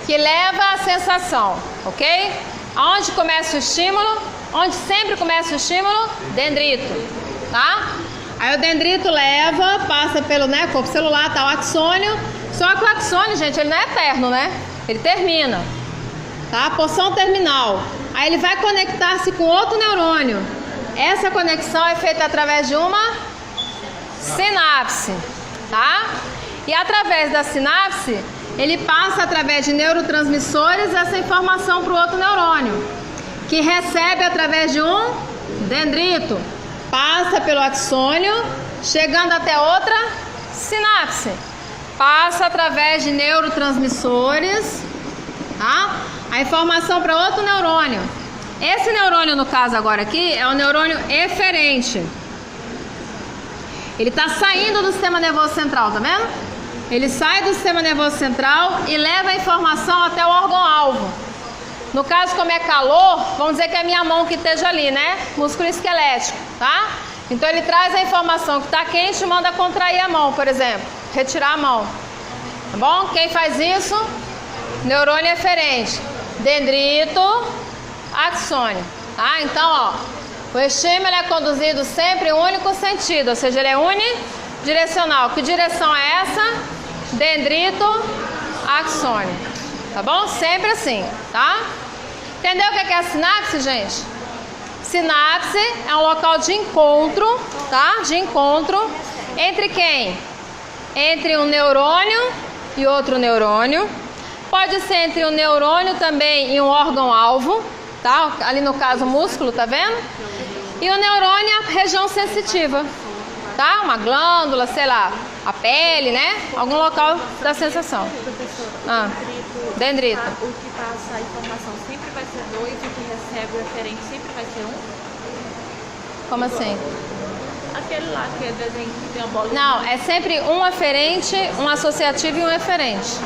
que leva à sensação, ok? Aonde começa o estímulo? Onde sempre começa o estímulo? Dendrito, tá? Aí o dendrito leva, passa pelo, né, corpo celular, tá, o axônio. Só que o axônio, gente, ele não é eterno, né? Ele termina, tá? Porção terminal. Aí ele vai conectar-se com outro neurônio. Essa conexão é feita através de uma sinapse, tá? E através da sinapse, ele passa através de neurotransmissores essa informação para o outro neurônio, que recebe através de um dendrito, passa pelo axônio, chegando até outra sinapse, passa através de neurotransmissores, tá? A informação para outro neurônio. Esse neurônio, no caso agora aqui, é o neurônio eferente. Ele está saindo do sistema nervoso central, tá vendo? Ele sai do sistema nervoso central e leva a informação até o órgão-alvo. No caso, como é calor, vamos dizer que é a minha mão que esteja ali, né? Músculo esquelético, tá? Então ele traz a informação que está quente e manda contrair a mão, por exemplo. Retirar a mão. Tá bom? Quem faz isso? Neurônio eferente. Dendrito, axônio. Tá? Então, ó, o estímulo é conduzido sempre em um único sentido, ou seja, ele é unidirecional. Que direção é essa? Dendrito, axônio. Tá bom? Sempre assim, tá? Entendeu o que é a sinapse, gente? Sinapse é um local de encontro, tá? De encontro entre quem? Entre um neurônio e outro neurônio. Pode ser entre um neurônio também e um órgão-alvo, tá? Ali no caso o músculo, tá vendo? E o neurônio é a região sensitiva, tá? Uma glândula, sei lá, a pele, né? Algum local da sensação. Dendrito. O que passa a informação sempre vai ser 2 e o que recebe o referente sempre vai ser 1? Como assim? Aquele lá que é desenho que tem a bola. Não, é sempre um aferente, um associativo e um eferente.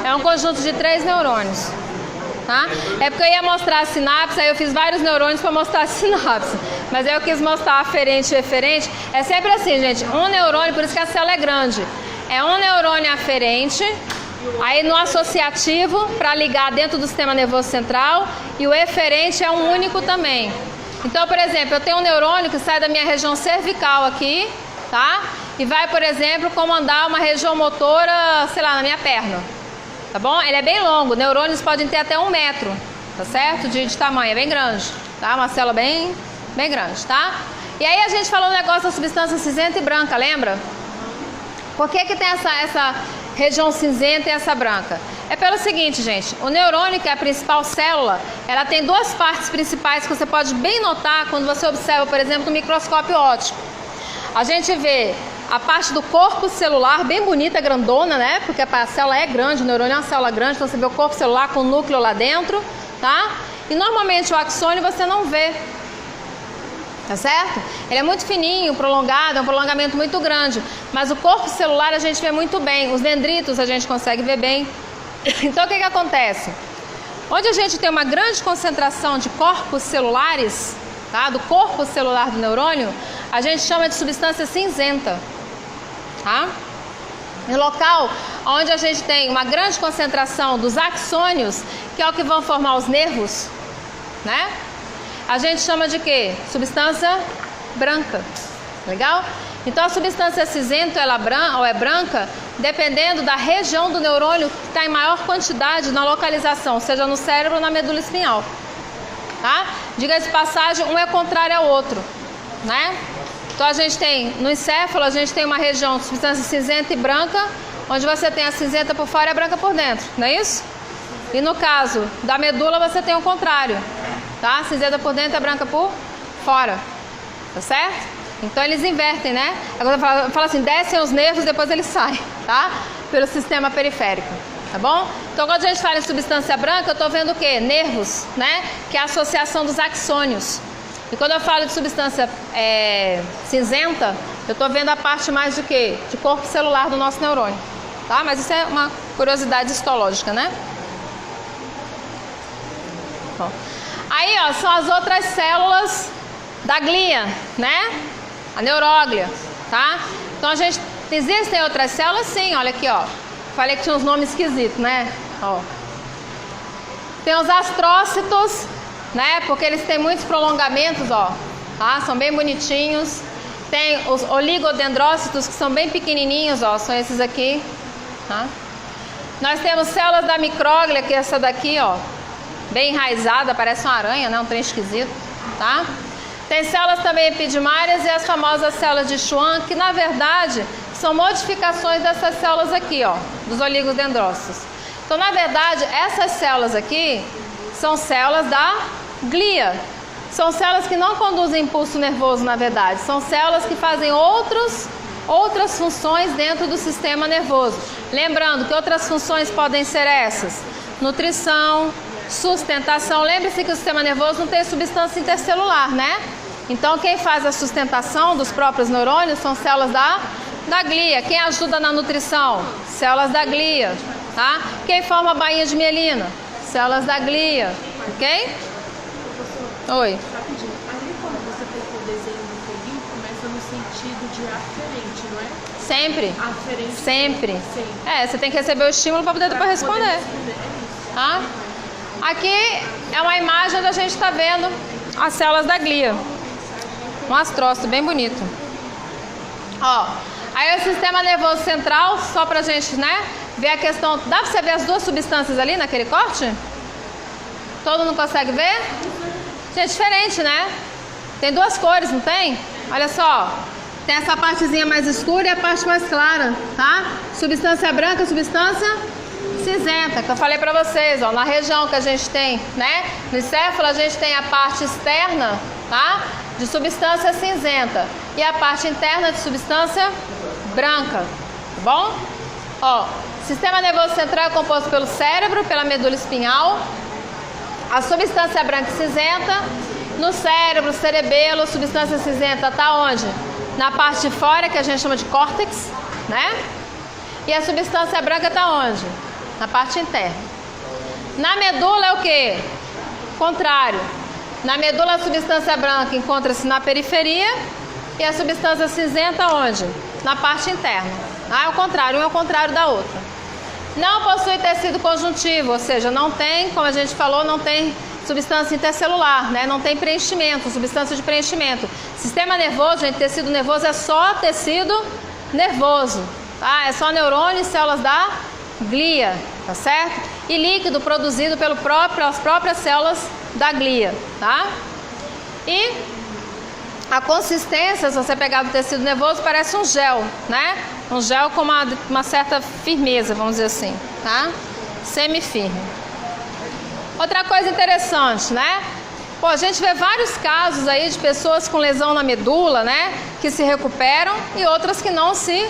É um conjunto de 3 neurônios. Tá? É porque eu ia mostrar a sinapse, aí eu fiz vários neurônios para mostrar a sinapse. Mas aí eu quis mostrar aferente e eferente. É sempre assim, gente. Um neurônio, por isso que a célula é grande. É um neurônio aferente, aí no associativo, para ligar dentro do sistema nervoso central, e o eferente é um único também. Então, por exemplo, eu tenho um neurônio que sai da minha região cervical aqui, tá? E vai, por exemplo, comandar uma região motora, sei lá, na minha perna. Tá bom? Ele é bem longo, neurônios podem ter até 1 metro, tá certo? De tamanho, é bem grande, tá? Uma célula bem grande, tá? E aí a gente falou um negócio da substância cinzenta e branca, lembra? Por que tem essa região cinzenta e essa branca? É pelo seguinte, gente, o neurônio, que é a principal célula, ela tem 2 partes principais que você pode bem notar quando você observa, por exemplo, no microscópio óptico. A gente vê a parte do corpo celular bem bonita, grandona, né? Porque a célula é grande, o neurônio é uma célula grande, então você vê o corpo celular com o núcleo lá dentro, tá? E normalmente o axônio você não vê, tá certo? Ele é muito fininho, prolongado, é um prolongamento muito grande, mas o corpo celular a gente vê muito bem, os dendritos a gente consegue ver bem. Então o que acontece? Onde a gente tem uma grande concentração de corpos celulares, tá? Do corpo celular do neurônio, a gente chama de substância cinzenta. Tá? No local onde a gente tem uma grande concentração dos axônios, que é o que vão formar os nervos, né? A gente chama de quê? Substância branca. Legal? Então a substância cinzenta ou é branca, dependendo da região do neurônio que está em maior quantidade na localização, seja no cérebro ou na medula espinhal. Tá? Diga-se de passagem, um é contrário ao outro, né? Então a gente tem, no encéfalo, a gente tem uma região de substância cinzenta e branca, onde você tem a cinzenta por fora e a branca por dentro, não é isso? E no caso da medula você tem o contrário, tá? A cinzenta por dentro e a branca por fora, tá certo? Então eles invertem, né? Agora eu falo assim, descem os nervos, depois eles saem, tá? Pelo sistema periférico, tá bom? Então quando a gente fala em substância branca, eu tô vendo o quê? Nervos, né? Que é a associação dos axônios. E quando eu falo de substância cinzenta, eu tô vendo a parte mais de quê? De corpo celular do nosso neurônio, tá? Mas isso é uma curiosidade histológica, né? Bom. Aí, ó, são as outras células da glia, né? A neuróglia, tá? Então, existem outras células? Sim, olha aqui, ó. Falei que tinha uns nomes esquisitos, né? Ó. Tem os astrócitos, né? Porque eles têm muitos prolongamentos, ó. Tá? São bem bonitinhos. Tem os oligodendrócitos, que são bem pequenininhos, ó. São esses aqui, tá? Nós temos células da micróglia, que é essa daqui, ó. Bem enraizada, parece uma aranha, né? Um trem esquisito, tá? Tem células também epidimárias e as famosas células de Schwann, que na verdade são modificações dessas células aqui, ó, dos oligodendrócitos. Então, na verdade, essas células aqui são células da glia. São células que não conduzem impulso nervoso, na verdade. São células que fazem outras funções dentro do sistema nervoso. Lembrando que outras funções podem ser essas: nutrição, sustentação. Lembre-se que o sistema nervoso não tem substância intercelular, né? Então, quem faz a sustentação dos próprios neurônios são células da glia. Quem ajuda na nutrição? Células da glia, tá? Quem forma a bainha de mielina? Células da glia, ok? Oi. Rapidinho, ali quando você fez o desenho do foguinho, começa no sentido de aferente, não é? Sempre. Aferente. Sempre. Sempre. Você tem que receber o estímulo para poder depois responder. É isso. Tá? Aqui é uma imagem onde a gente está vendo as células da glia. Um astrócito bem bonito. Ó, aí o sistema nervoso central, só pra gente, né, ver a questão. Dá pra você ver as duas substâncias ali naquele corte? Todo mundo consegue ver? Gente, é diferente, né? Tem duas cores, não tem? Olha só. Tem essa partezinha mais escura e a parte mais clara, tá? Substância branca, substância cinzenta, que eu falei pra vocês, ó, na região que a gente tem, né? No encéfalo a gente tem a parte externa, tá? De substância cinzenta e a parte interna de substância branca, tá bom? Ó, sistema nervoso central é composto pelo cérebro, pela medula espinhal, a substância branca e cinzenta. No cérebro, cerebelo, substância cinzenta tá onde? Na parte de fora, que a gente chama de córtex, né? E a substância branca tá onde? Na parte interna. Na medula é o quê? Contrário. Na medula a substância branca encontra-se na periferia e a substância cinzenta onde? Na parte interna. É o contrário, um é o contrário da outra. Não possui tecido conjuntivo, ou seja, não tem, como a gente falou, não tem substância intercelular, né? Não tem preenchimento, substância de preenchimento. Sistema nervoso, gente, tecido nervoso é só tecido nervoso, tá? É só neurônio e células da glia, tá certo? E líquido produzido pelas próprias células da glia, tá? E a consistência, se você pegar do tecido nervoso, parece um gel, né? Um gel com uma certa firmeza, vamos dizer assim, tá? Semifirme. Outra coisa interessante, né? Pô, a gente vê vários casos aí de pessoas com lesão na medula, né? Que se recuperam e outras que não se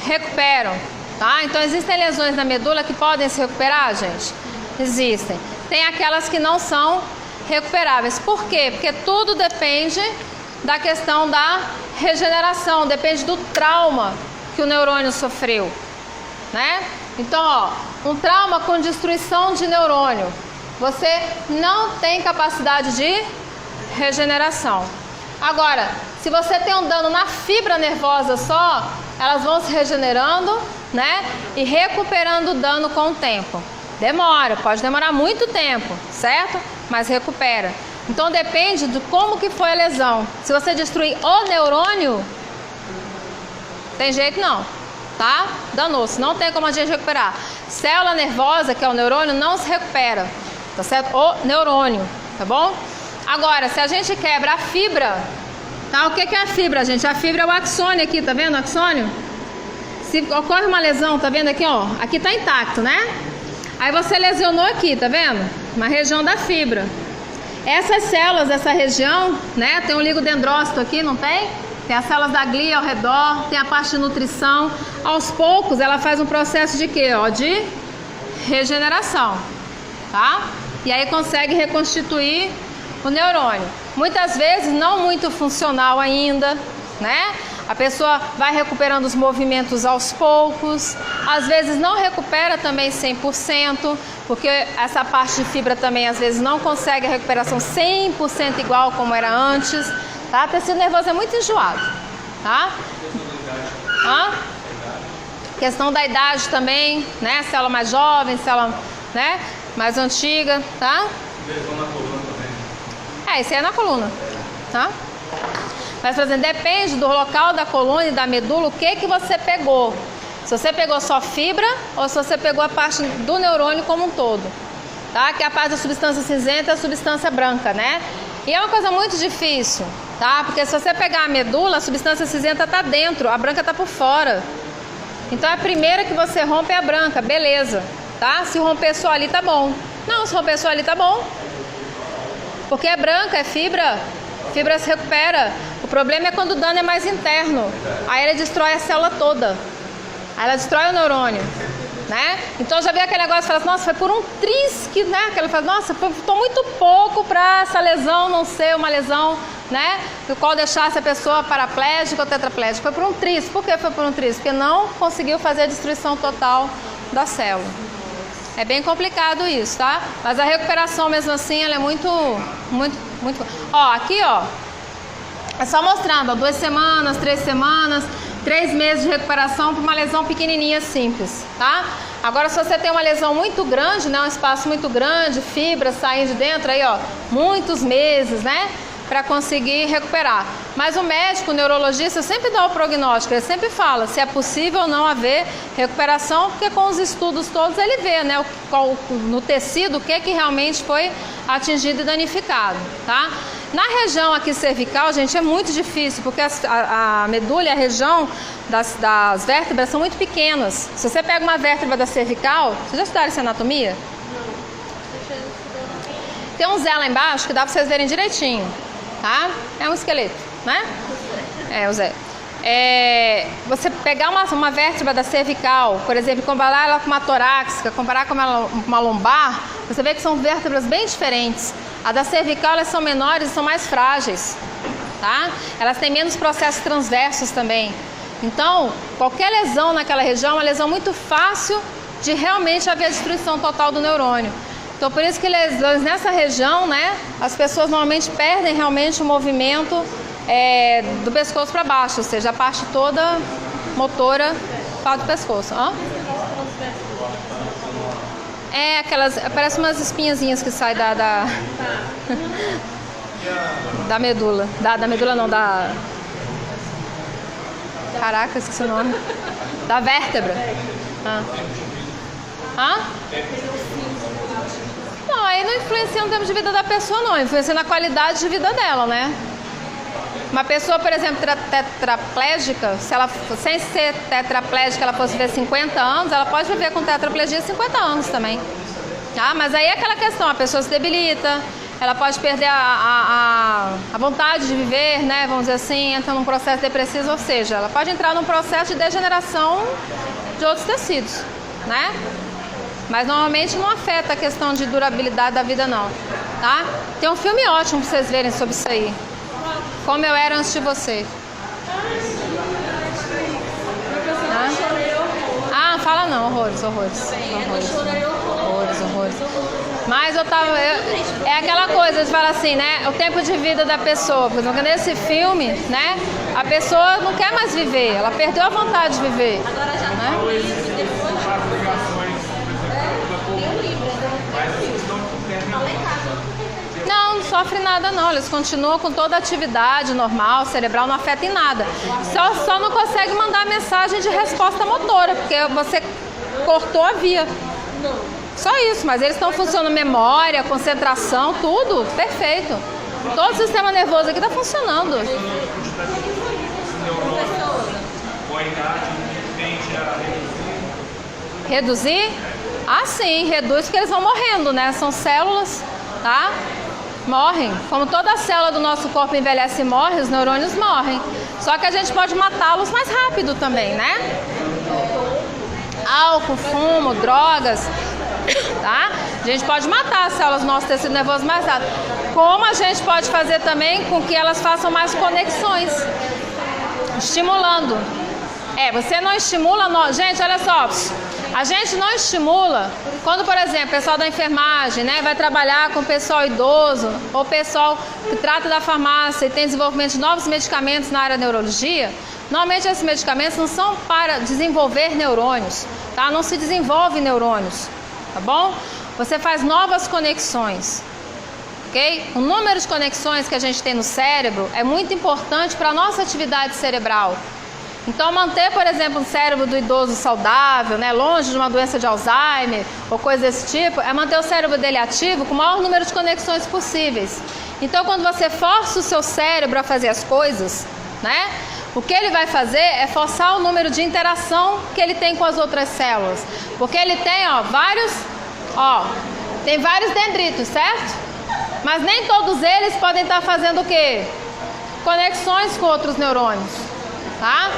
recuperam, tá? Então, existem lesões na medula que podem se recuperar, gente? Existem. Tem aquelas que não são recuperáveis. Por quê? Porque tudo depende da questão da regeneração, depende do trauma que o neurônio sofreu, né? Então, ó, um trauma com destruição de neurônio, você não tem capacidade de regeneração. Agora, se você tem um dano na fibra nervosa só, elas vão se regenerando, né? E recuperando o dano com o tempo. Demora, pode demorar muito tempo, certo? Mas recupera. Então depende de como que foi a lesão. Se você destruir o neurônio, tem jeito não, tá? Danou-se, não tem como a gente recuperar. Célula nervosa, que é o neurônio, não se recupera, tá certo? O neurônio, tá bom? Agora, se a gente quebra a fibra, tá? O que é a fibra, gente? A fibra é o axônio aqui, tá vendo o axônio? Se ocorre uma lesão, tá vendo aqui, ó? Aqui tá intacto, né? Aí você lesionou aqui, tá vendo? Uma região da fibra. Essas células dessa região, né? Tem o ligodendrócito aqui, não tem? Tem as células da glia ao redor, tem a parte de nutrição. Aos poucos, ela faz um processo de quê? Ó, de regeneração, tá? E aí consegue reconstituir o neurônio. Muitas vezes não muito funcional ainda, né? A pessoa vai recuperando os movimentos aos poucos, às vezes não recupera também 100%, porque essa parte de fibra também às vezes não consegue a recuperação 100% igual como era antes, tá? O tecido nervoso é muito enjoado, tá? Questão da idade também, né? Célula mais jovem, célula, né, mais antiga, tá? Lesão na coluna também. Isso aí é na coluna, tá? Mas, por exemplo, depende do local da coluna e da medula, o que você pegou. Se você pegou só fibra ou se você pegou a parte do neurônio como um todo, tá? Que é a parte da substância cinzenta e a substância branca, né? E é uma coisa muito difícil, tá? Porque se você pegar a medula, a substância cinzenta tá dentro, a branca tá por fora. Então, a primeira que você rompe é a branca, beleza, tá? Se romper só ali, tá bom. Não, se romper só ali, tá bom. Porque é branca, é fibra, fibra se recupera. O problema é quando o dano é mais interno. Aí ela destrói a célula toda. Aí ela destrói o neurônio, né? Então já vi aquele negócio e fala assim, nossa, foi por um tris que, né? Que ela fala, nossa, foi muito pouco para essa lesão não ser uma lesão, né? Do qual deixasse a pessoa paraplégica ou tetraplégica. Foi por um tris. Por que foi por um tris? Porque não conseguiu fazer a destruição total da célula. É bem complicado isso, tá? Mas a recuperação mesmo assim, ela é muito. Ó, aqui, ó. É só mostrando, ó, 2 semanas, 3 semanas, 3 meses de recuperação para uma lesão pequenininha simples, tá? Agora, se você tem uma lesão muito grande, né, um espaço muito grande, fibra saindo de dentro, aí, ó, muitos meses, né, para conseguir recuperar. Mas o médico, o neurologista, sempre dá o prognóstico, ele sempre fala se é possível ou não haver recuperação, porque com os estudos todos ele vê, né, no tecido o que realmente foi atingido e danificado, tá? Na região aqui cervical, gente, é muito difícil, porque a medula e a região das vértebras são muito pequenas. Se você pega uma vértebra da cervical, vocês já estudaram essa anatomia? Tem um Zé lá embaixo que dá pra vocês verem direitinho, tá? É um esqueleto, né? É o Zé. Você pegar uma vértebra da cervical, por exemplo, comparar ela com uma torácica, comparar com uma lombar, você vê que são vértebras bem diferentes. A da cervical, elas são menores e são mais frágeis, tá? Elas têm menos processos transversos também. Então, qualquer lesão naquela região é uma lesão muito fácil de realmente haver a destruição total do neurônio. Então, por isso que lesões nessa região, né, as pessoas normalmente perdem realmente o movimento do pescoço para baixo, ou seja, a parte toda motora do pescoço. Parece umas espinhazinhas que saem da medula. Da medula não, Caraca, esqueci o nome. Da vértebra. Não, aí não influencia no tempo de vida da pessoa, não. Influencia na qualidade de vida dela, né? Uma pessoa, por exemplo, tetraplégica, se ela, sem ser tetraplégica, ela fosse viver 50 anos, ela pode viver com tetraplegia 50 anos também. Mas aí é aquela questão, a pessoa se debilita, ela pode perder a vontade de viver, né? Vamos dizer assim, entra num processo depressivo, ou seja, ela pode entrar num processo de degeneração de outros tecidos, né? Mas normalmente não afeta a questão de durabilidade da vida, não, tá? Tem um filme ótimo pra vocês verem sobre isso aí. Como eu era antes de você. Fala não, horrores. Mas é aquela coisa de falar assim, né? O tempo de vida da pessoa. Por exemplo, nesse filme, né? A pessoa não quer mais viver, ela perdeu a vontade de viver. Agora já né? Não sofre nada não, eles continuam com toda a atividade normal, cerebral, não afeta em nada. Só não consegue mandar mensagem de resposta motora, porque você cortou a via. Só isso, mas eles estão funcionando, memória, concentração, tudo, perfeito. Todo o sistema nervoso aqui está funcionando. Reduzir? Sim, reduz porque eles vão morrendo, né? São células, tá? Morrem. Como toda célula do nosso corpo envelhece e morre, os neurônios morrem. Só que a gente pode matá-los mais rápido também, né? Álcool, fumo, drogas, tá? A gente pode matar as células do nosso tecido nervoso mais rápido. Como a gente pode fazer também com que elas façam mais conexões, estimulando. Você não estimula... Gente, olha só. A gente não estimula quando, por exemplo, o pessoal da enfermagem, né, vai trabalhar com o pessoal idoso ou pessoal que trata da farmácia e tem desenvolvimento de novos medicamentos na área da neurologia. Normalmente esses medicamentos não são para desenvolver neurônios, tá? Não se desenvolve neurônios, tá bom? Você faz novas conexões, ok? O número de conexões que a gente tem no cérebro é muito importante para a nossa atividade cerebral. Então, manter, por exemplo, um cérebro do idoso saudável, né, longe de uma doença de Alzheimer ou coisa desse tipo, é manter o cérebro dele ativo com o maior número de conexões possíveis. Então, quando você força o seu cérebro a fazer as coisas, né, o que ele vai fazer é forçar o número de interação que ele tem com as outras células. Porque ele tem, tem vários dendritos, certo? Mas nem todos eles podem estar fazendo o quê? Conexões com outros neurônios. Tá?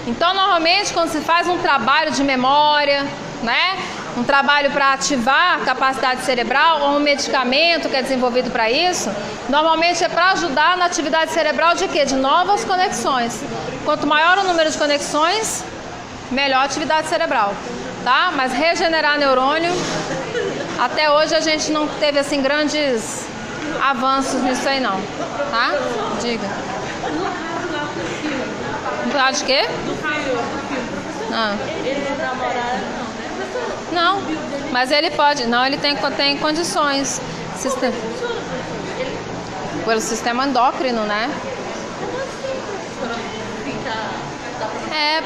Então, normalmente, quando se faz um trabalho de memória, né, um trabalho para ativar a capacidade cerebral ou um medicamento que é desenvolvido para isso, normalmente é para ajudar na atividade cerebral de quê? De novas conexões. Quanto maior o número de conexões, melhor a atividade cerebral, tá? Mas regenerar neurônio, até hoje a gente não teve assim grandes avanços nisso aí não, tá? Diga. Claro de quê? Ele é namorado, não, né? Não, mas ele pode. Não, ele tem condições. Pelo sistema endócrino, né?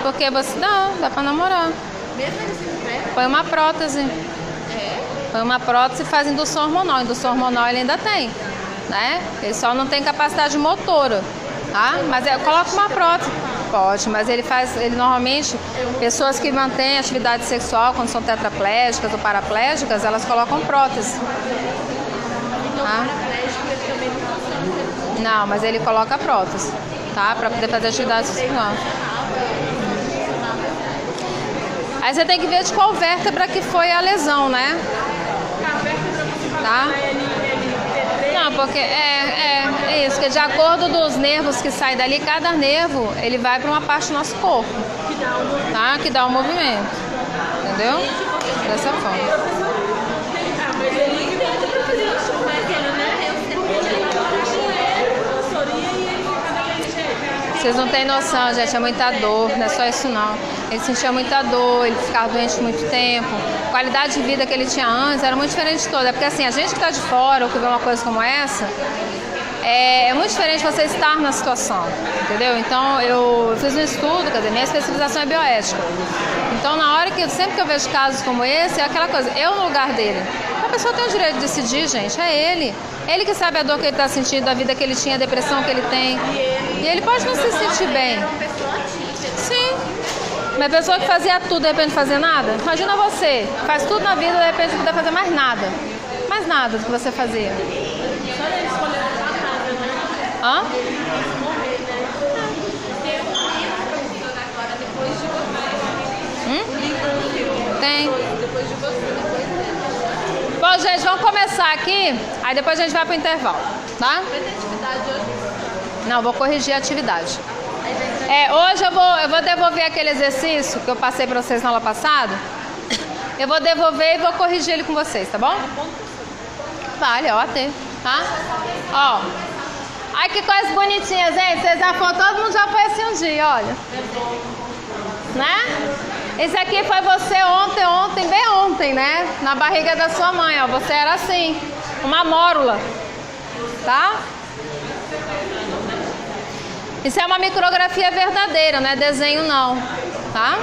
Porque você... Não, dá pra namorar. Põe uma prótese. Põe uma prótese e faz indução hormonal. Indução hormonal ele ainda tem, né? Ele só não tem capacidade motora, tá? Mas coloca uma prótese. Pode, mas ele normalmente, pessoas que mantêm atividade sexual quando são tetraplégicas ou paraplégicas, elas colocam prótese. Tá? Não, mas ele coloca prótese, tá? Pra poder fazer atividade sexual. Aí você tem que ver de qual vértebra que foi a lesão, né? Tá? Não, porque é isso, que de acordo dos nervos que saem dali, cada nervo, ele vai para uma parte do nosso corpo, tá? Que dá o movimento, entendeu? Dessa forma. Vocês não têm noção, gente, é muita dor, não é só isso não. Ele sentia muita dor, ele ficava doente muito tempo. A qualidade de vida que ele tinha antes era muito diferente de toda. Porque assim, a gente que está de fora ou que vê uma coisa como essa, é muito diferente você estar na situação, entendeu? Então, eu fiz um estudo, quer dizer, minha especialização é bioética. Então, na hora sempre que eu vejo casos como esse, é aquela coisa, eu no lugar dele. A pessoa tem o direito de decidir, gente, é ele. Ele que sabe a dor que ele está sentindo, a vida que ele tinha, a depressão que ele tem. E ele pode não se sentir bem. Sim. Uma pessoa que fazia tudo, de repente fazer nada. Imagina você, faz tudo na vida, de repente não puder fazer mais nada. Mais nada do que você fazia. Hã? Tem. Bom, gente, vamos começar aqui. Aí depois a gente vai pro intervalo, tá? Não, vou corrigir a atividade. Hoje eu vou devolver aquele exercício que eu passei para vocês na aula passada. Eu vou devolver e vou corrigir ele com vocês, tá bom? Vale, OT, tá? Ó. Ai, que coisa bonitinha, gente. Vocês já foram, todo mundo já foi assim um dia, olha. Né? Esse aqui foi você ontem, bem ontem, né? Na barriga da sua mãe, ó. Você era assim, uma mórula, tá? Isso é uma micrografia verdadeira, não é desenho não, tá?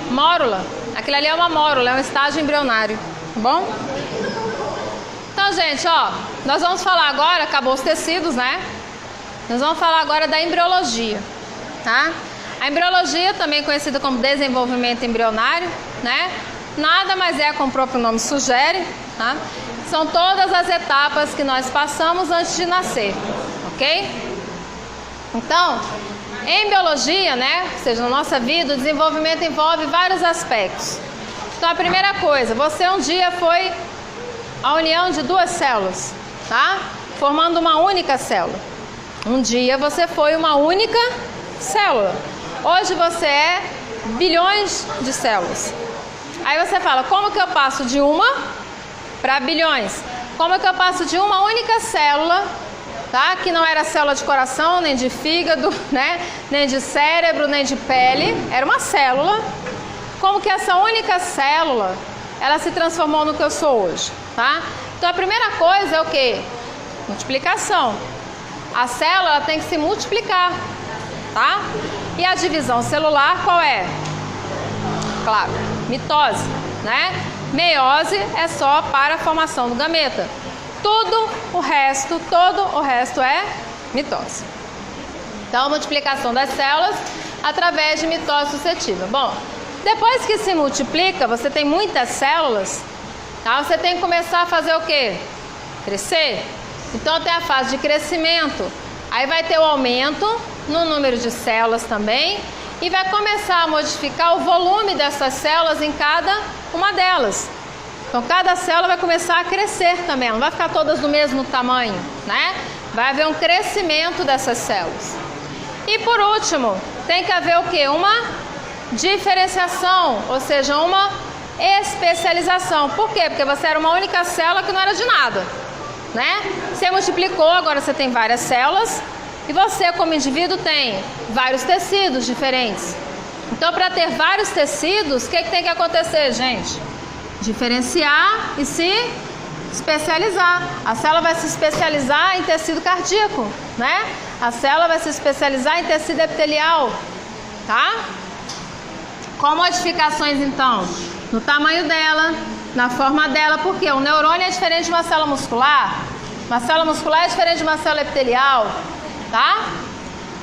Mórula. Aquilo ali é uma mórula, é um estágio embrionário, tá bom? Então, gente, ó, nós vamos falar agora, acabou os tecidos, né? Nós vamos falar agora da embriologia, tá? A embriologia, também conhecida como desenvolvimento embrionário, né? Nada mais é, como o próprio nome sugere, tá? são todas as etapas que nós passamos antes de nascer, ok? Então, em biologia, né, ou seja, na nossa vida, o desenvolvimento envolve vários aspectos. Então, a primeira coisa, você um dia foi a união de duas células, tá? Formando uma única célula. Um dia você foi uma única célula. Hoje você é bilhões de células. Aí você fala, como que eu passo de uma para bilhões? Como que eu passo de uma única célula, tá? Que não era célula de coração, nem de fígado, né? Nem de cérebro, nem de pele. Era uma célula. Como que essa única célula, ela se transformou no que eu sou hoje, tá? Então a primeira coisa é o quê? Multiplicação. A célula ela tem que se multiplicar, tá? E a divisão celular qual é? Claro, mitose, né? Meiose é só para a formação do gameta. Todo o resto é mitose. Então, multiplicação das células através de mitose suscetível. Bom, depois que se multiplica, você tem muitas células, tá? Você tem que começar a fazer o quê? Crescer. Então, tem a fase de crescimento. Aí vai ter o aumento no número de células também. E vai começar a modificar o volume dessas células em cada uma delas. Então, cada célula vai começar a crescer também. Ela não vai ficar todas do mesmo tamanho, né? Vai haver um crescimento dessas células. E por último, tem que haver o quê? Uma diferenciação, ou seja, uma especialização. Por quê? Porque você era uma única célula que não era de nada, né? Você multiplicou, agora você tem várias células. E você, como indivíduo, tem vários tecidos diferentes. Então, para ter vários tecidos, o que tem que acontecer, gente? Diferenciar e se especializar. A célula vai se especializar em tecido cardíaco, né? A célula vai se especializar em tecido epitelial, tá? Com modificações, então, no tamanho dela, na forma dela, porque o neurônio é diferente de uma célula muscular, uma célula muscular é diferente de uma célula epitelial, tá?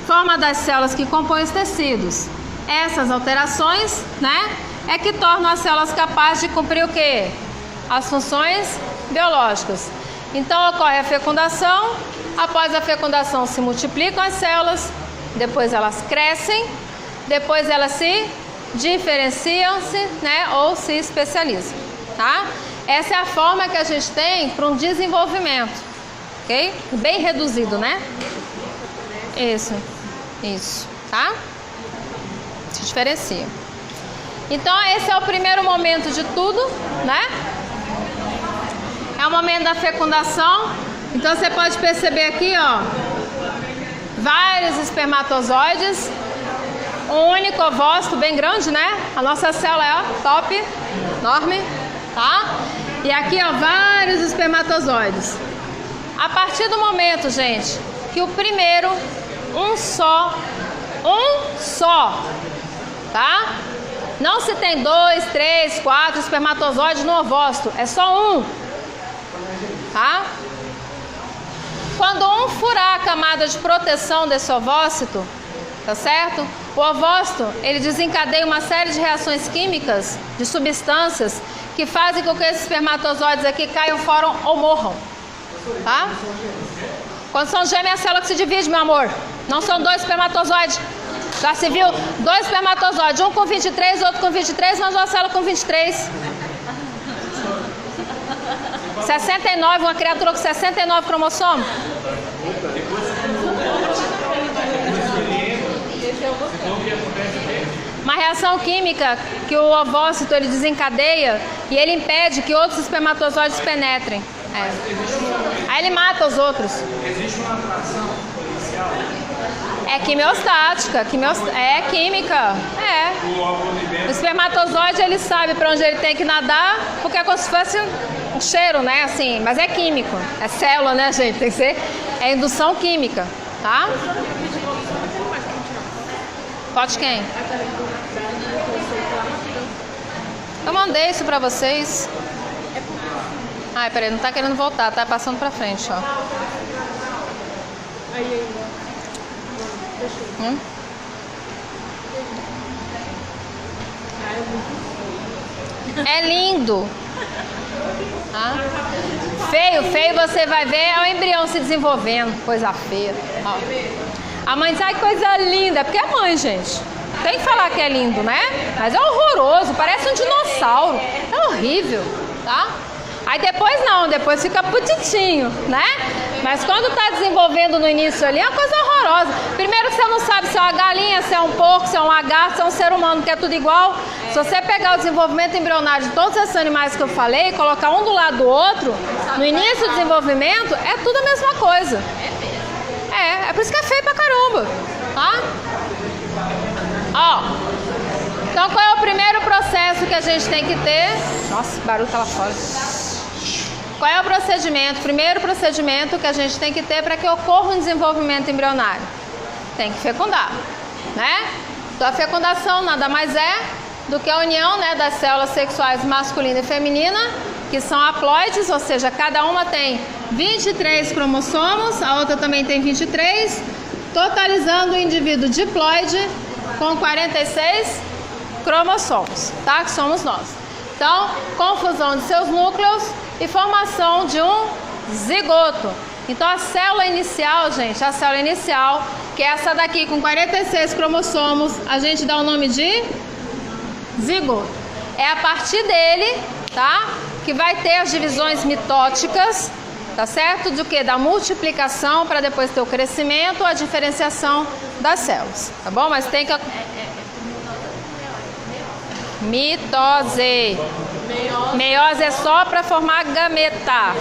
Forma das células que compõem os tecidos. Essas alterações, né, é que tornam as células capazes de cumprir o quê? As funções biológicas. Então ocorre a fecundação. Após a fecundação se multiplicam as células, depois elas crescem, depois elas se diferenciam-se, né, ou se especializam, tá? Essa é a forma que a gente tem para um desenvolvimento, ok? Bem reduzido, né? Isso, tá? Se diferencia. Então, esse é o primeiro momento de tudo, né? É o momento da fecundação. Então, você pode perceber aqui, ó, vários espermatozoides, um único ovócito bem grande, né? A nossa célula é, ó, top, enorme, tá? E aqui, ó, vários espermatozoides. A partir do momento, gente, que o primeiro, um só, tá? Não se tem 2, 3, 4 espermatozoides no ovócito, é só um, tá? Quando um furar a camada de proteção desse ovócito, tá certo? O ovócito, ele desencadeia uma série de reações químicas, de substâncias, que fazem com que esses espermatozoides aqui caiam fora ou morram, tá? Quando são gêmeas, é a célula que se divide, meu amor. Não são dois espermatozoides. Já se viu? Dois espermatozoides, um com 23, outro com 23, mas uma célula com 23. 69, uma criatura com 69 cromossomos. Uma reação química que o ovócito ele desencadeia e ele impede que outros espermatozoides penetrem. Aí ele mata os outros. Existe uma atração inicial? É quimiostática, é química. O espermatozoide ele sabe para onde ele tem que nadar, porque é como se fosse um cheiro, né? Assim, mas é químico. É célula, né, gente? Tem que ser. É indução química, tá? Pode quem? Eu mandei isso pra vocês. Ai, peraí, não tá querendo voltar, tá passando pra frente, ó. É lindo. Tá? feio você vai ver é o embrião se desenvolvendo, coisa feia. Ó. A mãe diz, ai, coisa linda, porque é mãe, gente. Tem que falar que é lindo, né? Mas é horroroso, parece um dinossauro. É horrível, tá? Aí depois não, depois fica putitinho, né? Mas quando tá desenvolvendo no início ali, é uma coisa horrorosa. Primeiro que você não sabe se é uma galinha, se é um porco, se é um lagarto, se é um ser humano, que é tudo igual. Se você pegar o desenvolvimento embrionário de todos esses animais que eu falei e colocar um do lado do outro, no início do desenvolvimento, é tudo a mesma coisa. É por isso que é feio pra caramba, tá? Ó, então qual é o primeiro processo que a gente tem que ter? Nossa, barulho tá lá fora. Qual é o procedimento? Primeiro procedimento que a gente tem que ter para que ocorra um desenvolvimento embrionário? Tem que fecundar, né? Então a fecundação nada mais é do que a união, né, das células sexuais masculina e feminina, que são haploides, ou seja, cada uma tem 23 cromossomos, a outra também tem 23, totalizando o indivíduo diploide com 46 cromossomos, tá? Que somos nós. Então, confusão de seus núcleos e formação de um zigoto. Então, a célula inicial, gente, a célula inicial, que é essa daqui com 46 cromossomos, a gente dá o nome de zigoto. É a partir dele, tá? Que vai ter as divisões mitóticas, tá certo? Do que? Da multiplicação para depois ter o crescimento, a diferenciação das células, tá bom? Mas tem que... Mitose. Meiose é só para formar gameta.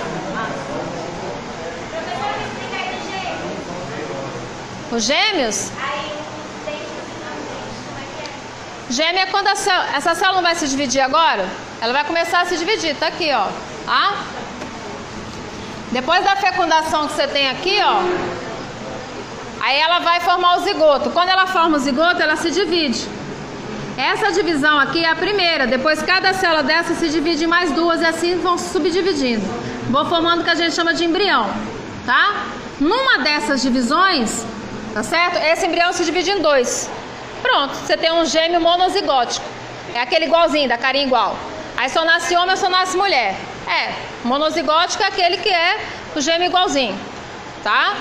Os gêmeos? Gêmeo é quando essa célula não vai se dividir agora? Ela vai começar a se dividir, tá aqui, ó. Tá? Depois da fecundação que você tem aqui, ó, aí ela vai formar o zigoto. Quando ela forma o zigoto, ela se divide. Essa divisão aqui é a primeira. Depois cada célula dessa se divide em mais duas e assim vão se subdividindo. Vou formando o que a gente chama de embrião, tá? Numa dessas divisões, tá certo? Esse embrião se divide em dois. Pronto, você tem um gêmeo monozigótico. É aquele igualzinho, da carinha igual. Aí só nasce homem ou só nasce mulher. Monozigótico é aquele que é o gêmeo igualzinho, tá?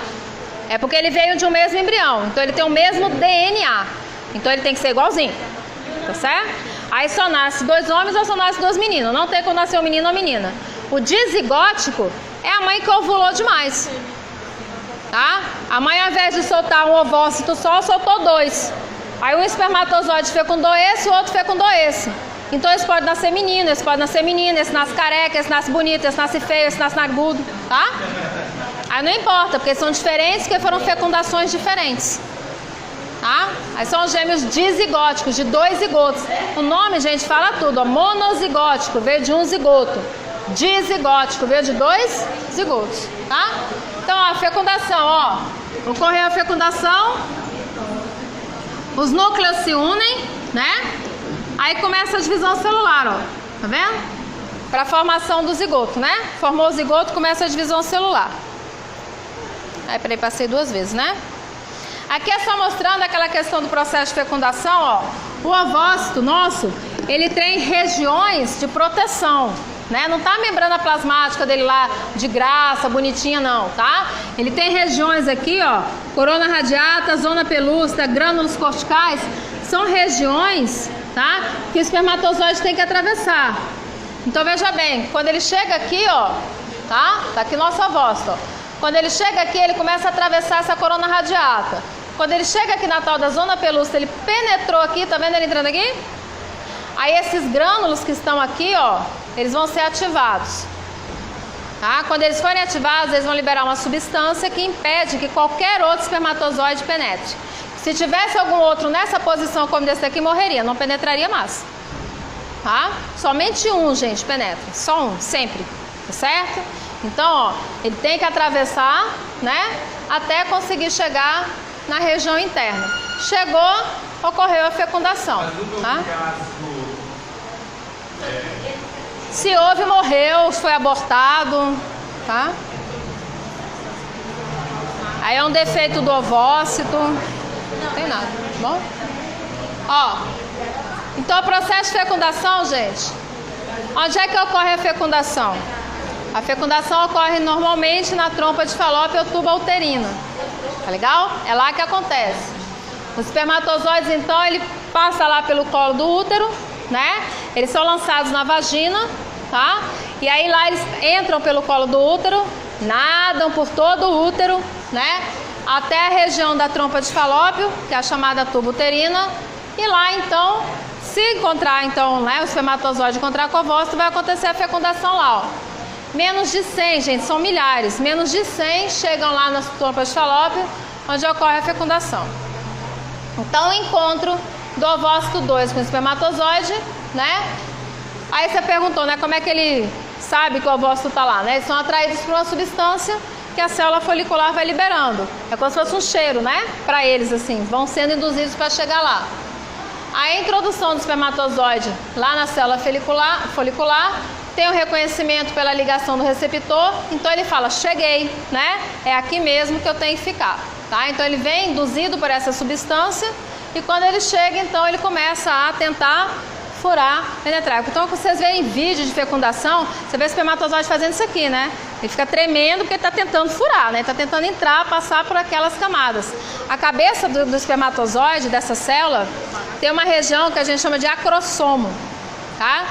É porque ele veio de um mesmo embrião. Então ele tem o mesmo DNA. Então ele tem que ser igualzinho. Tá certo? Aí só nasce dois homens ou só nasce duas meninas. Não tem como nascer um menino ou menina. O dizigótico é a mãe que ovulou demais. Tá? A mãe, ao invés de soltar um ovócito só, soltou dois. Aí um espermatozoide fecundou esse, o outro fecundou esse. Então esse pode nascer menino, esse pode nascer menina, esse nasce careca, esse nasce bonito, esse nasce feio, esse nasce narigudo. Tá? Aí não importa, porque são diferentes, porque foram fecundações diferentes. Tá? Aí são os gêmeos dizigóticos, de dois zigotos. O nome, gente, fala tudo. Ó. Monozigótico veio de um zigoto. Dizigótico veio de dois zigotos. Tá? Então, ó, a fecundação, ó. Ocorreu a fecundação, os núcleos se unem, né? Aí começa a divisão celular, ó. Tá vendo? Para a formação do zigoto, né? Formou o zigoto, começa a divisão celular. Aí, peraí, passei duas vezes, né? Aqui é só mostrando aquela questão do processo de fecundação, ó. O ovócito nosso, ele tem regiões de proteção, né? Não tá a membrana plasmática dele lá de graça, bonitinha não, tá? Ele tem regiões aqui, ó, corona radiata, zona pelúcida, grânulos corticais, são regiões, tá? Que o espermatozoide tem que atravessar. Então veja bem, quando ele chega aqui, ó, tá? Tá aqui nosso ovócito, ó. Quando ele chega aqui, ele começa a atravessar essa corona radiata. Quando ele chega aqui na tal da zona pelúcida, ele penetrou aqui, tá vendo ele entrando aqui? Aí esses grânulos que estão aqui, ó, eles vão ser ativados. Tá? Quando eles forem ativados, eles vão liberar uma substância que impede que qualquer outro espermatozoide penetre. Se tivesse algum outro nessa posição como desse aqui, morreria, não penetraria mais. Tá? Somente um, gente, penetra. Só um, sempre. Tá certo? Então, ó, ele tem que atravessar, né, até conseguir chegar na região interna. Chegou, ocorreu a fecundação. Tá? Se houve, morreu, foi abortado, tá? Aí é um defeito do ovócito, não tem nada, tá bom? Ó, então o processo de fecundação, gente, onde é que ocorre a fecundação? A fecundação ocorre normalmente na trompa de Falópio ou tuba uterina. Tá legal? É lá que acontece. Os espermatozoides, então, ele passa lá pelo colo do útero, né? Eles são lançados na vagina, tá? E aí lá eles entram pelo colo do útero, nadam por todo o útero, né? Até a região da trompa de Falópio, que é a chamada tuba uterina. E lá, então, se encontrar, então, né, o espermatozoide encontrar com o ovócito, vai acontecer a fecundação lá, ó. Menos de 100, gente, são milhares. Menos de 100 chegam lá nas trompas de Falópio, onde ocorre a fecundação. Então, o encontro do ovócito 2 com o espermatozoide, né? Aí você perguntou, né, como é que ele sabe que o ovócito está lá, né? Eles são atraídos por uma substância que a célula folicular vai liberando. É como se fosse um cheiro, né? Para eles, assim, vão sendo induzidos para chegar lá. A introdução do espermatozoide lá na célula folicular tem o reconhecimento pela ligação do receptor, então ele fala, cheguei, né? É aqui mesmo que eu tenho que ficar, tá? Então ele vem induzido por essa substância e quando ele chega, então ele começa a tentar furar, penetrar. Então, quando vocês veem vídeo de fecundação, você vê o espermatozoide fazendo isso aqui, né? Ele fica tremendo porque ele está tentando furar, né? Está tentando entrar, passar por aquelas camadas. A cabeça do espermatozoide, dessa célula, tem uma região que a gente chama de acrossomo, tá?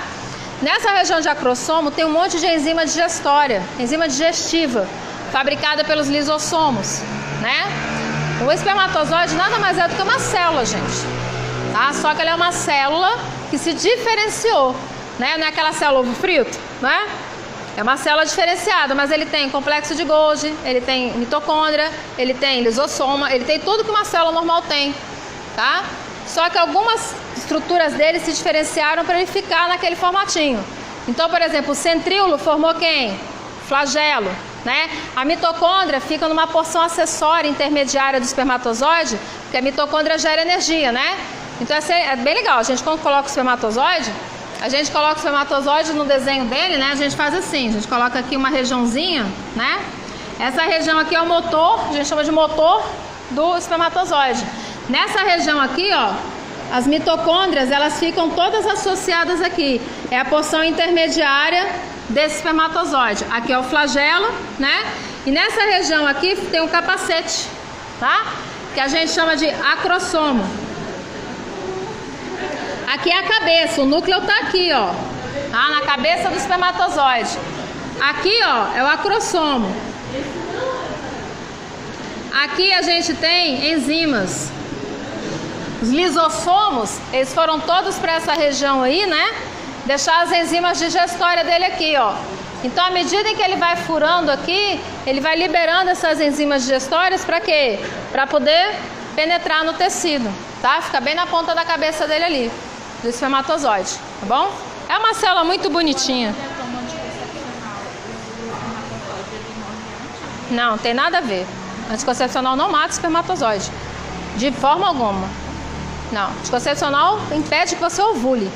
Nessa região de acrossomo tem um monte de enzima digestória, enzima digestiva, fabricada pelos lisossomos, né? O espermatozoide nada mais é do que uma célula, gente, tá? Só que ela é uma célula que se diferenciou, né? Não é aquela célula ovo frito, né? É uma célula diferenciada, mas ele tem complexo de Golgi, ele tem mitocôndria, ele tem lisossoma, ele tem tudo que uma célula normal tem, tá? Só que algumas estruturas dele se diferenciaram para ele ficar naquele formatinho. Então, por exemplo, o centríolo formou quem? Flagelo, né? A mitocôndria fica numa porção acessória intermediária do espermatozoide, porque a mitocôndria gera energia, né? Então é bem legal, a gente quando coloca o espermatozoide, no desenho dele, né? A gente faz assim, a gente coloca aqui uma regiãozinha, né? Essa região aqui é o motor, a gente chama de motor do espermatozoide. Nessa região aqui, ó, as mitocôndrias, elas ficam todas associadas aqui. É a porção intermediária desse espermatozoide. Aqui é o flagelo, né? E nessa região aqui tem um capacete, tá? Que a gente chama de acrossomo. Aqui é a cabeça, o núcleo tá aqui, ó, tá? Na cabeça do espermatozoide. Aqui, ó, é o acrossomo. Aqui a gente tem enzimas. Os lisossomos, eles foram todos para essa região aí, né? Deixar as enzimas digestórias dele aqui, ó. Então, à medida em que ele vai furando aqui, ele vai liberando essas enzimas digestórias para quê? Para poder penetrar no tecido, tá? Fica bem na ponta da cabeça dele ali, do espermatozoide, tá bom? É uma célula muito bonitinha. Não, tem nada a ver. Anticoncepcional não mata o espermatozoide, de forma alguma. Não, anticoncepcional impede que você ovule,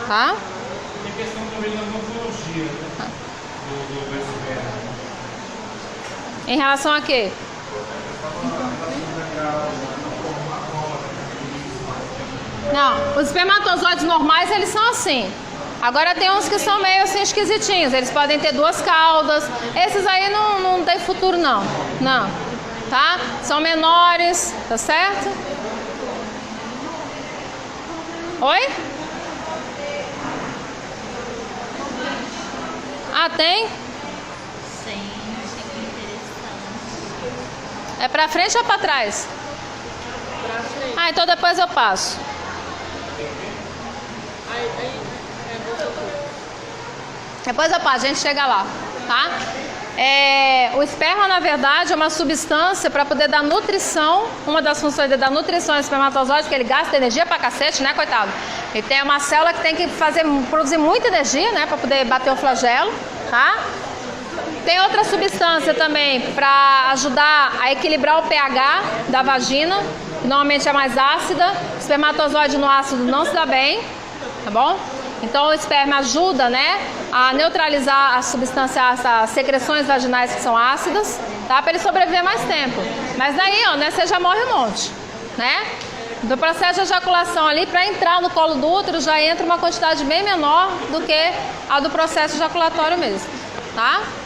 tá? Tem questão também da morfologia, né? Do esperma. Em relação a quê? Não, os espermatozoides normais, eles são assim. Agora tem uns que são meio assim esquisitinhos. Eles podem ter duas caudas. Esses aí não tem futuro, não. Não, tá? São menores, tá certo? Oi? Ah, tem? Sim, achei interessante. É pra frente ou pra trás? Pra frente. Ah, então depois eu passo. Depois eu passo, a gente chega lá, tá? O esperma, na verdade, é uma substância para poder dar nutrição. Uma das funções de dar nutrição ao espermatozoide, porque ele gasta energia pra cacete, né, coitado? Ele tem uma célula que tem que produzir muita energia, né, para poder bater o flagelo, tá? Tem outra substância também para ajudar a equilibrar o pH da vagina, que normalmente é mais ácida. O espermatozoide no ácido não se dá bem, tá bom? Então o esperma ajuda, né, a neutralizar a substância, as secreções vaginais que são ácidas, tá? Para ele sobreviver mais tempo. Mas daí, ó, né, você já morre um monte, né? Do processo de ejaculação ali, para entrar no colo do útero, já entra uma quantidade bem menor do que a do processo ejaculatório mesmo. tá?